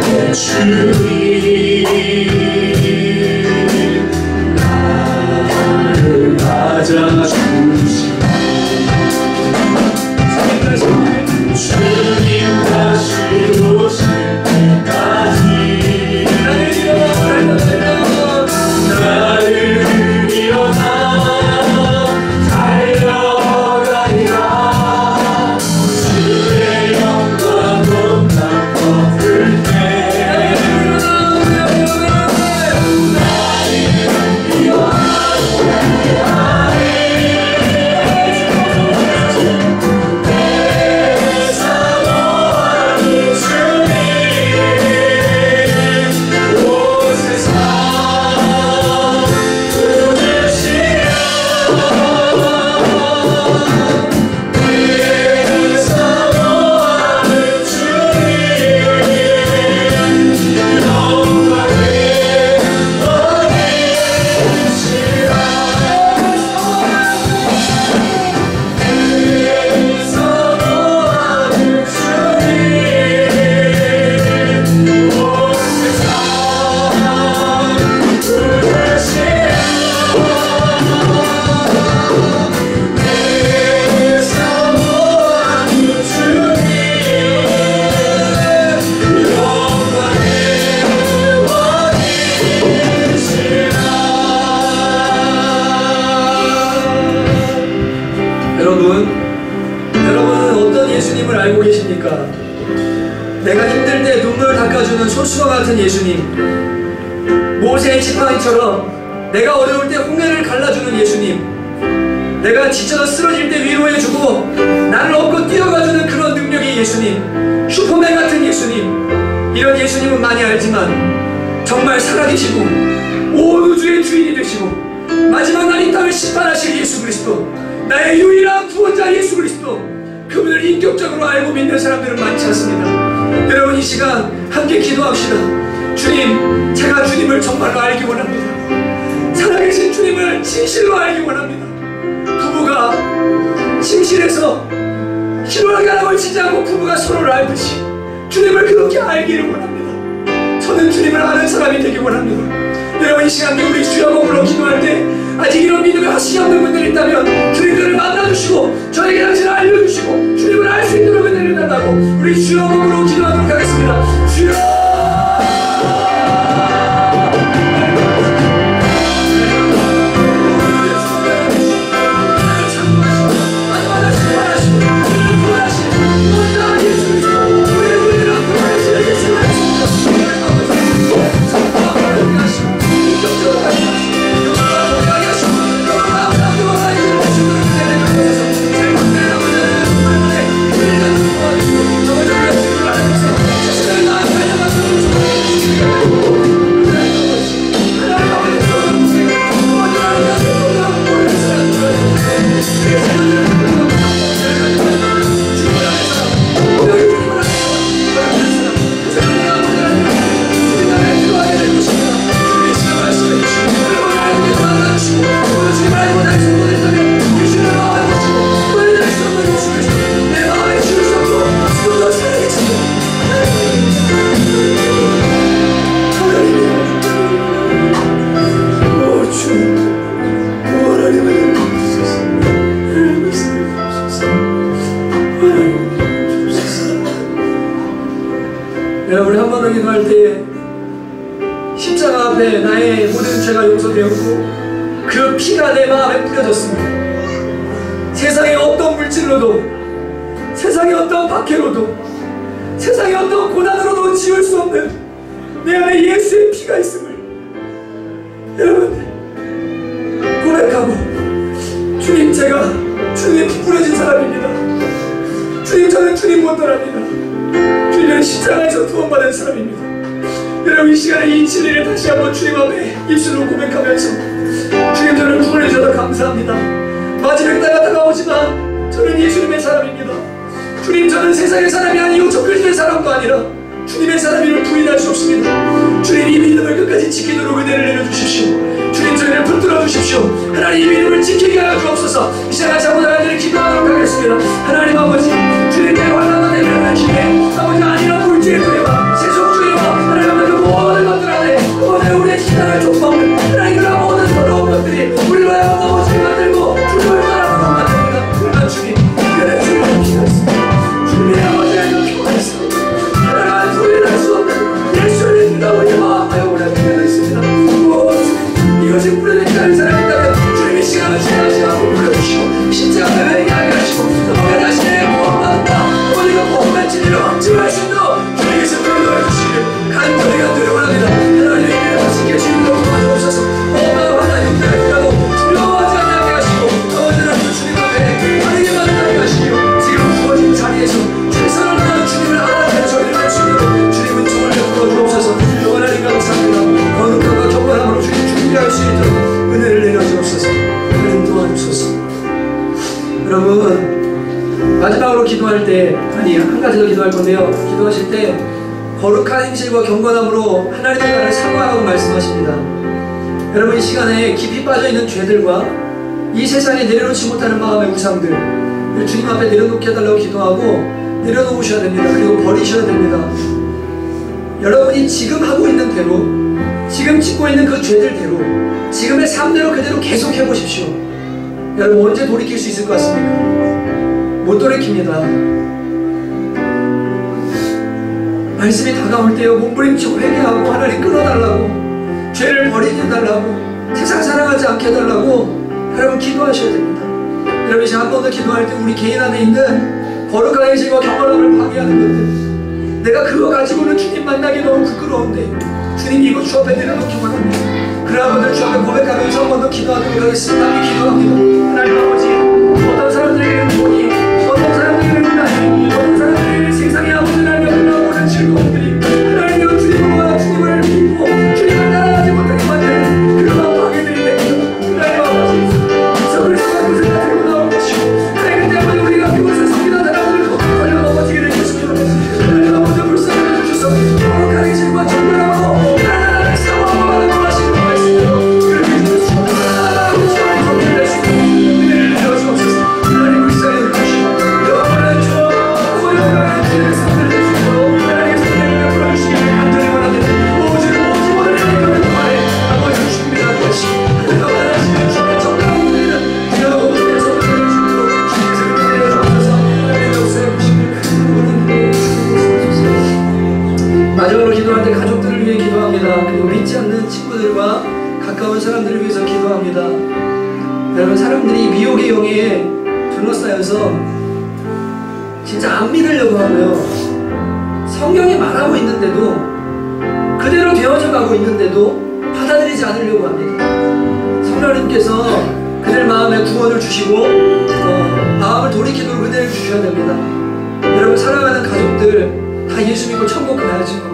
내 주님 나를 맞아주시오. 주님 다시 오실 때까지 나를 일어나 달려가리라. 주의 영광 온난 덮을 때 나를 여러분은 어떤 예수님을 알고 계십니까? 내가 힘들 때 눈물을 닦아주는 소수와 같은 예수님, 모세의 지팡이처럼 내가 어려울 때 홍해를 갈라주는 예수님, 내가 지쳐서 쓰러질 때 위로해주고 나를 업고 뛰어가주는 그런 능력의 예수님, 슈퍼맨 같은 예수님. 이런 예수님은 많이 알지만 정말 살아계시고 온 우주의 주인이 되시고 마지막 날 이 땅을 심판하실 예수 그리스도, 나의 유일한 구원자 예수 그리스도, 그분을 인격적으로 알고 믿는 사람들은 많지 않습니다. 여러분, 이 시간 함께 기도합시다. 주님, 제가 주님을 정말로 알기 원합니다. 살아계신 주님을 진실로 알기 원합니다. 부부가 침실에서 희노하게 하나님을 치지 않고 부부가 서로를 알듯이 주님을 그렇게 알기를 원합니다. 저는 주님을 아는 사람이 되기 원합니다. 여러분, 이 시간에 우리 주여 몸으로 기도할 때 아직 이런 믿음을 하시지 없는 분들이 있다면 주님들을 만나주시고 저에게 당신을 알려주시고 주님을 알 수 있도록 은혜를 달라고 우리 주여 몸으로 기도하도록 하겠습니다. 주여! 여러분, 한 번 더 기도할 때 십자가 앞에 나의 모든 죄가 용서되었고 그 피가 내 마음에 뿌려졌습니다. 세상의 어떤 물질로도, 세상의 어떤 박해로도, 세상의 어떤 고난으로도 지울 수 없는 내 안에 예수의 피가 있음을 여러분 고백하고, 주님, 제가 주님의 피 뿌려진 사람입니다. 주님, 저는 주님 못 떠납니다. 주님은 십자가에서 구원받은 사람입니다. 여러분, 이 시간에 이 진리를 다시 한번 주님 앞에 입술로 고백하면서, 주님, 저를 구원해 주셔서 감사합니다. 마지막 때가 다가오지만 저는 예수님의 사람입니다. 주님, 저는 세상의 사람이 아니고 저 그리스도의 사람도 아니라 주님의 사람임을 부인할 수 없습니다. 주님, 이 믿음을 끝까지 지키도록 은혜를 내려주십시오. 주님, 저희를 붙들어 주십시오. 하나님, 이 믿음을 지키게 하여 주옵소서. 이 시간 자고 나가기를 기도하도록 하겠습니다. 하나님 아버지, 주님의 환난과 내면을 기회, 아버지 아니라 물질의 두려워, 세속 두려워, 하나님 아버지 그 모든 것들 안에 아버지 우리의 신앙을 촉박하는 하나님 그런 모든 더러운 것들이 우리로 하여금 너무 만들고 주님을 따라가고 만듭니다. 그러나 주님, 그래 주님을 기도했습니다. 주님의 아버지의 기도했습니다. 하나님 부인할 수 없는 예수를 믿어보니 마음하여 오래 기도했습니다. 이것이 뿌려내지 않은 사람이 있다면 주님이 시간을 지나지 않고 불러주시고 십자가를 회개하게 하시고 너가 자신의 구원받았다 어머니가 복음의 진리로 증할 수 있도록 주님께서 인도해 주시기를 간절히 원합니다. 하나님의 이름을 지켜주시는 것 도와주옵소서. 엄마가 하나 용납하고 두려워하지 않게 하시고 아버지는 주님 앞에 바르게 만나게 하시고 지금 부어진 자리에서 최선을 다하는 주님을 알아가는 저희를 할 수 있도록 주님은 정을 베풀어 주옵소서. 하나님 감사합니다. 거룩함과 경건함으로 주님 준비할 수 있도록 은혜를 내려주옵소서. 하나님 도와주소서. 여러분, 마지막으로 기도할 때, 아니 한 가지 더 기도할 건데요, 기도하실 때 거룩한 행실과 경건함으로 하나님의 나라를 사모하라고 말씀하십니다. 여러분, 이 시간에 깊이 빠져있는 죄들과 이 세상에 내려놓지 못하는 마음의 우상들 주님 앞에 내려놓게 해달라고 기도하고 내려놓으셔야 됩니다. 그리고 버리셔야 됩니다. 여러분이 지금 하고 있는 대로, 지금 짓고 있는 그 죄들대로, 지금의 삶대로 그대로 계속 해보십시오. 여러분, 언제 돌이킬 수 있을 것 같습니까? 못 돌이킵니다. 말씀이 다가올 때요, 몸부림치고 회개하고 하나님 끊어달라고, 죄를 버리게 해달라고, 세상 사랑하지 않게 해달라고 여러분 기도하셔야 됩니다. 여러분, 이제 한 번 더 기도할 때 우리 개인 안에 있는 거룩한 행실과 경건함을 파괴하는 것들, 내가 그거 가지고는 주님 만나기 너무 부끄러운데 주님 이거 주 앞에 내려놓기 원합니다. 그러한 분들 주 앞에 고백하면서 한 번 더 기도하도록 하겠습니다. 함께 기도합니다. 하나님 아버지, 어떤 사람들에게는 돈이, 어떤 사람들에게는 나이, 어떤 사람들에게는 세상의 아무튼 알면 나오는 즐거움들이 하나님과 주님을 믿고 주님을 따라가지 못하게 만드는 그런 파괴들이 됩니다. 하나님 아버지, 그래서 그리스도가 그것을 가지고 나올 것이고 하나님 때문에 우리가 그것을 섬기는 사람들을 걸려 넘어지게 될 것입니다. 하나님 아버지, 불쌍히 주셔서 거룩한 행실과 정결함으로 하나님의 사모함을 하시는 말씀대로 그렇게 주시고 하나님의 사모함을 낼 수 있는 은혜를 내려주옵소서. 하나님 불쌍히 주시고 영원한 주 영원한 주의 삶을 내주시고 하나님의 성령을 베풀어 주시기를 간절히 원합니다. 오직 모든 하나님의 동안에 아버지를 준비하는 것이 영원한 주의 정결한 은혜는 그냥 모든 성령을 주시도록 주님께서 은혜를 내려주옵소서. 하나님의 역사에 주시기를 마지막으로 기도할 때 가족들을 위해 기도합니다. 그리고 믿지 않는 친구들과 가까운 사람들을 위해서 기도합니다. 여러분, 사람들이 미혹의 영에 둘러싸여서 진짜 안 믿으려고 하고요, 성경이 말하고 있는데도 그대로 되어져 가고 있는데도 받아들이지 않으려고 합니다. 성령님께서 그들 마음에 구원을 주시고 마음을 돌이키도록 은혜를 주셔야 됩니다. 여러분, 사랑하는 가족들 다 예수 믿고 천국 가야죠.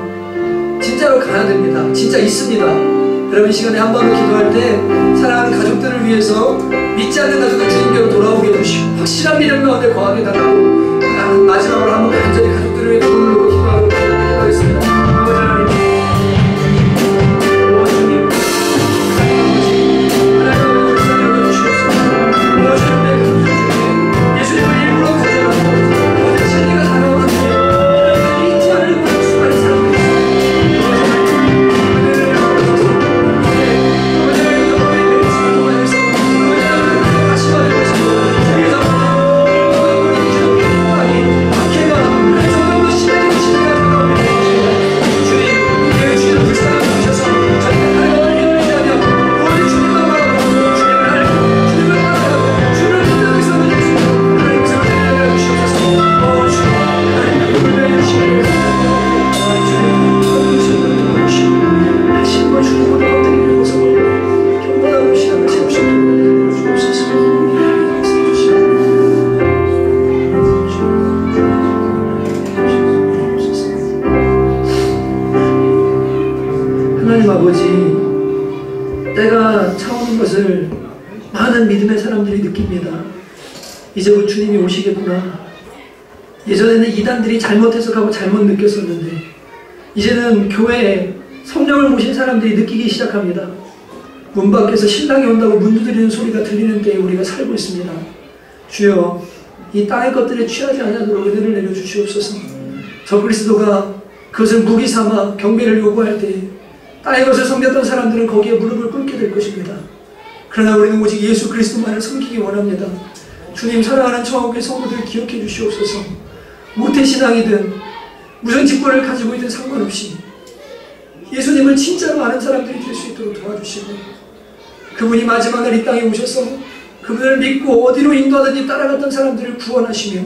진짜로 가야 됩니다. 진짜 있습니다. 여러분, 이 시간에 한 번 더 기도할 때 사랑하는 가족들을 위해서 믿지 않는 가족들 주님께로 돌아오게 해주시고 확실한 믿음 가운데 거하게 해달라고 마지막으로 한 번 간절히 가족들을 위해 부르고 기도하도록 하겠습니다. 아버지 하나님, 주님, 하나님 불쌍히 여겨주시옵소서. 무엇이든 내 가족 중에 예수님을 일부러 거절하고 어제 진리가 다가오는데 믿지 않으려고 할 수가 있어요. 하나님 아버지, 때가 차오는 것을 많은 믿음의 사람들이 느낍니다. 이제 곧 주님이 오시겠구나. 예전에는 이단들이 잘못 해석하고 잘못 느꼈었는데 이제는 교회에 성령을 모신 사람들이 느끼기 시작합니다. 문 밖에서 신랑이 온다고 문 두드리는 소리가 들리는 때에 우리가 살고 있습니다. 주여, 이 땅의 것들에 취하지 않도록 은혜를 내려주시옵소서. 저 그리스도가 그것을 무기 삼아 경배를 요구할 때 땅의 것을 섬겼던 사람들은 거기에 무릎을 꿇게 될 것입니다. 그러나 우리는 오직 예수 그리스도만을 섬기기 원합니다. 주님, 사랑하는 청하교회 성도들 기억해 주시옵소서. 모태신앙이든 무슨 직분을 가지고 있든 상관없이 예수님을 진짜로 아는 사람들이 될 수 있도록 도와주시고, 그분이 마지막 날 이 땅에 오셔서 그분을 믿고 어디로 인도하든지 따라갔던 사람들을 구원하시며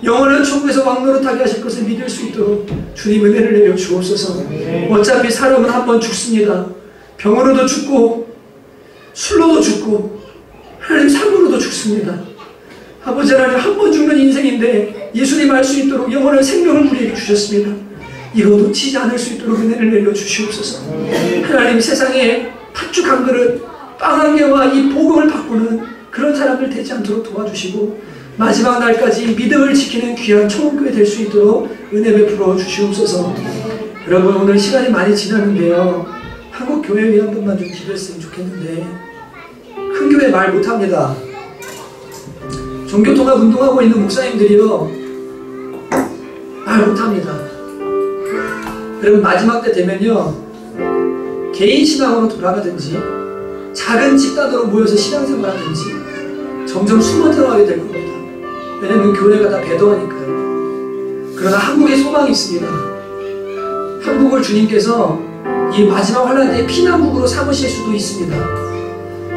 영원한 천국에서 왕노릇하게 하실 것을 믿을 수 있도록 주님 은혜를 내려 주옵소서. 어차피 사람은 한 번 죽습니다. 병으로도 죽고 술로도 죽고 하나님 사고로도 죽습니다. 아버지 하나님, 한 번 죽는 인생인데 예수님 알 수 있도록 영원한 생명을 우리에게 주셨습니다. 이거 놓치지 않을 수 있도록 은혜를 내려 주시옵소서. 하나님, 세상에 팥죽 한 그릇, 빵 한 개와 이 복음을 바꾸는 그런 사람들 되지 않도록 도와주시고 마지막 날까지 믿음을 지키는 귀한 천국교회 될 수 있도록 은혜 베풀어 주시옵소서. 여러분, 오늘 시간이 많이 지났는데요, 한국 교회 위한 분만 좀 기도했으면 좋겠는데, 큰 교회 말 못합니다. 종교통합 운동하고 있는 목사님들이요, 말 못합니다. 여러분, 마지막 때 되면요, 개인 신앙으로 돌아가든지 작은 집단으로 모여서 신앙생활 하든지 점점 숨어 들어가게 될 겁니다. 왜냐면 교회가 다 배도하니까요. 그러나 한국에 소망이 있습니다. 한국을 주님께서 이 마지막 환난 때 피난국으로 삼으실 수도 있습니다.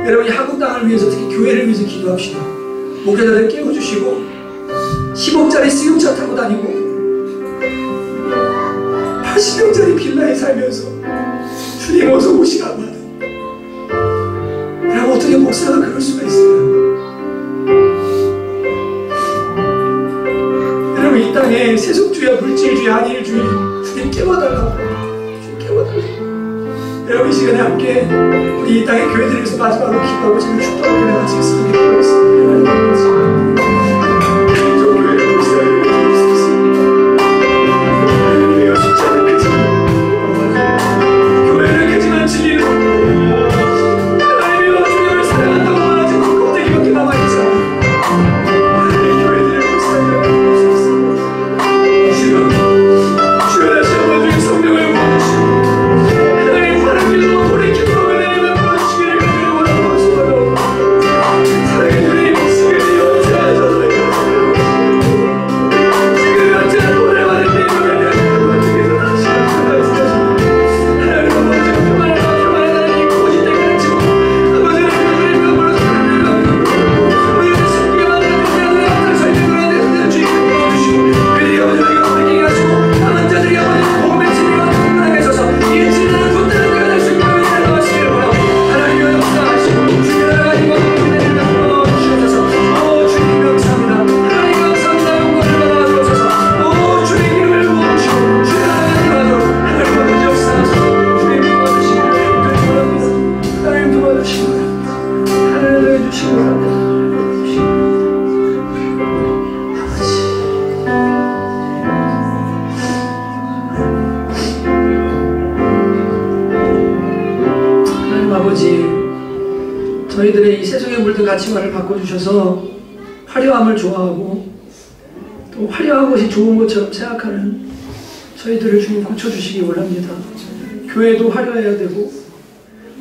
여러분, 이 한국 땅을 위해서, 특히 교회를 위해서 기도합시다. 목회자들 깨워주시고 10억짜리 승용차 타고 다니고 80평짜리 빌라에 살면서 주님 어서 오시라고 하는, 그럼 어떻게 목사가 그럴 수가 있어요? 여러분, 이 땅에 세속주의와 물질주의, 한일주의, 주님 깨워달라고, 주님 깨워달라고. 여러분, 이 시간에 함께 우리 이 땅의 교회들에서 마지막으로 기도하고 지금 축복을 마치겠습니다. 기도하겠습니다. 저희들의 이 세속에 물든 가치관을 바꿔주셔서 화려함을 좋아하고 또 화려한 것이 좋은 것처럼 생각하는 저희들을 주님 고쳐주시기 원합니다. 교회도 화려해야 되고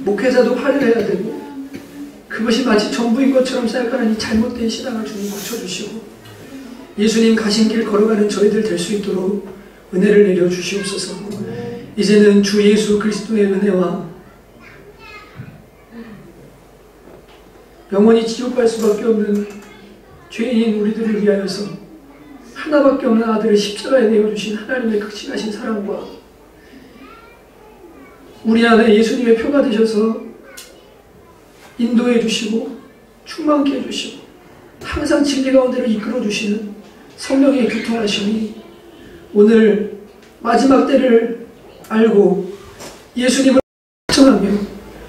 목회자도 화려해야 되고 그것이 마치 전부인 것처럼 생각하는 이 잘못된 신앙을 주님 고쳐주시고 예수님 가신 길 걸어가는 저희들 될 수 있도록 은혜를 내려주시옵소서. 이제는 주 예수 그리스도의 은혜와 영원히 지옥 갈 수밖에 없는 죄인인 우리들을 위하여서 하나밖에 없는 아들을 십자가에 내어주신 하나님의 극진하신 사랑과 우리 안에 예수님의 표가 되셔서 인도해 주시고 충만케 해주시고 항상 진리 가운데로 이끌어 주시는 성령의 교통하심이 오늘 마지막 때를 알고 예수님을 청하며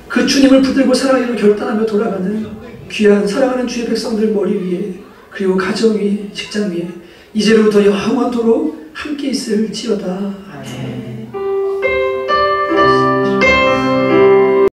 그 주님을 붙들고 살아가기로 결단하며 돌아가는 귀한 사랑하는 주의 백성들 머리 위에 그리고 가정 위에 직장 위에 이제로부터 영원토록 함께 있을지어다. 아멘.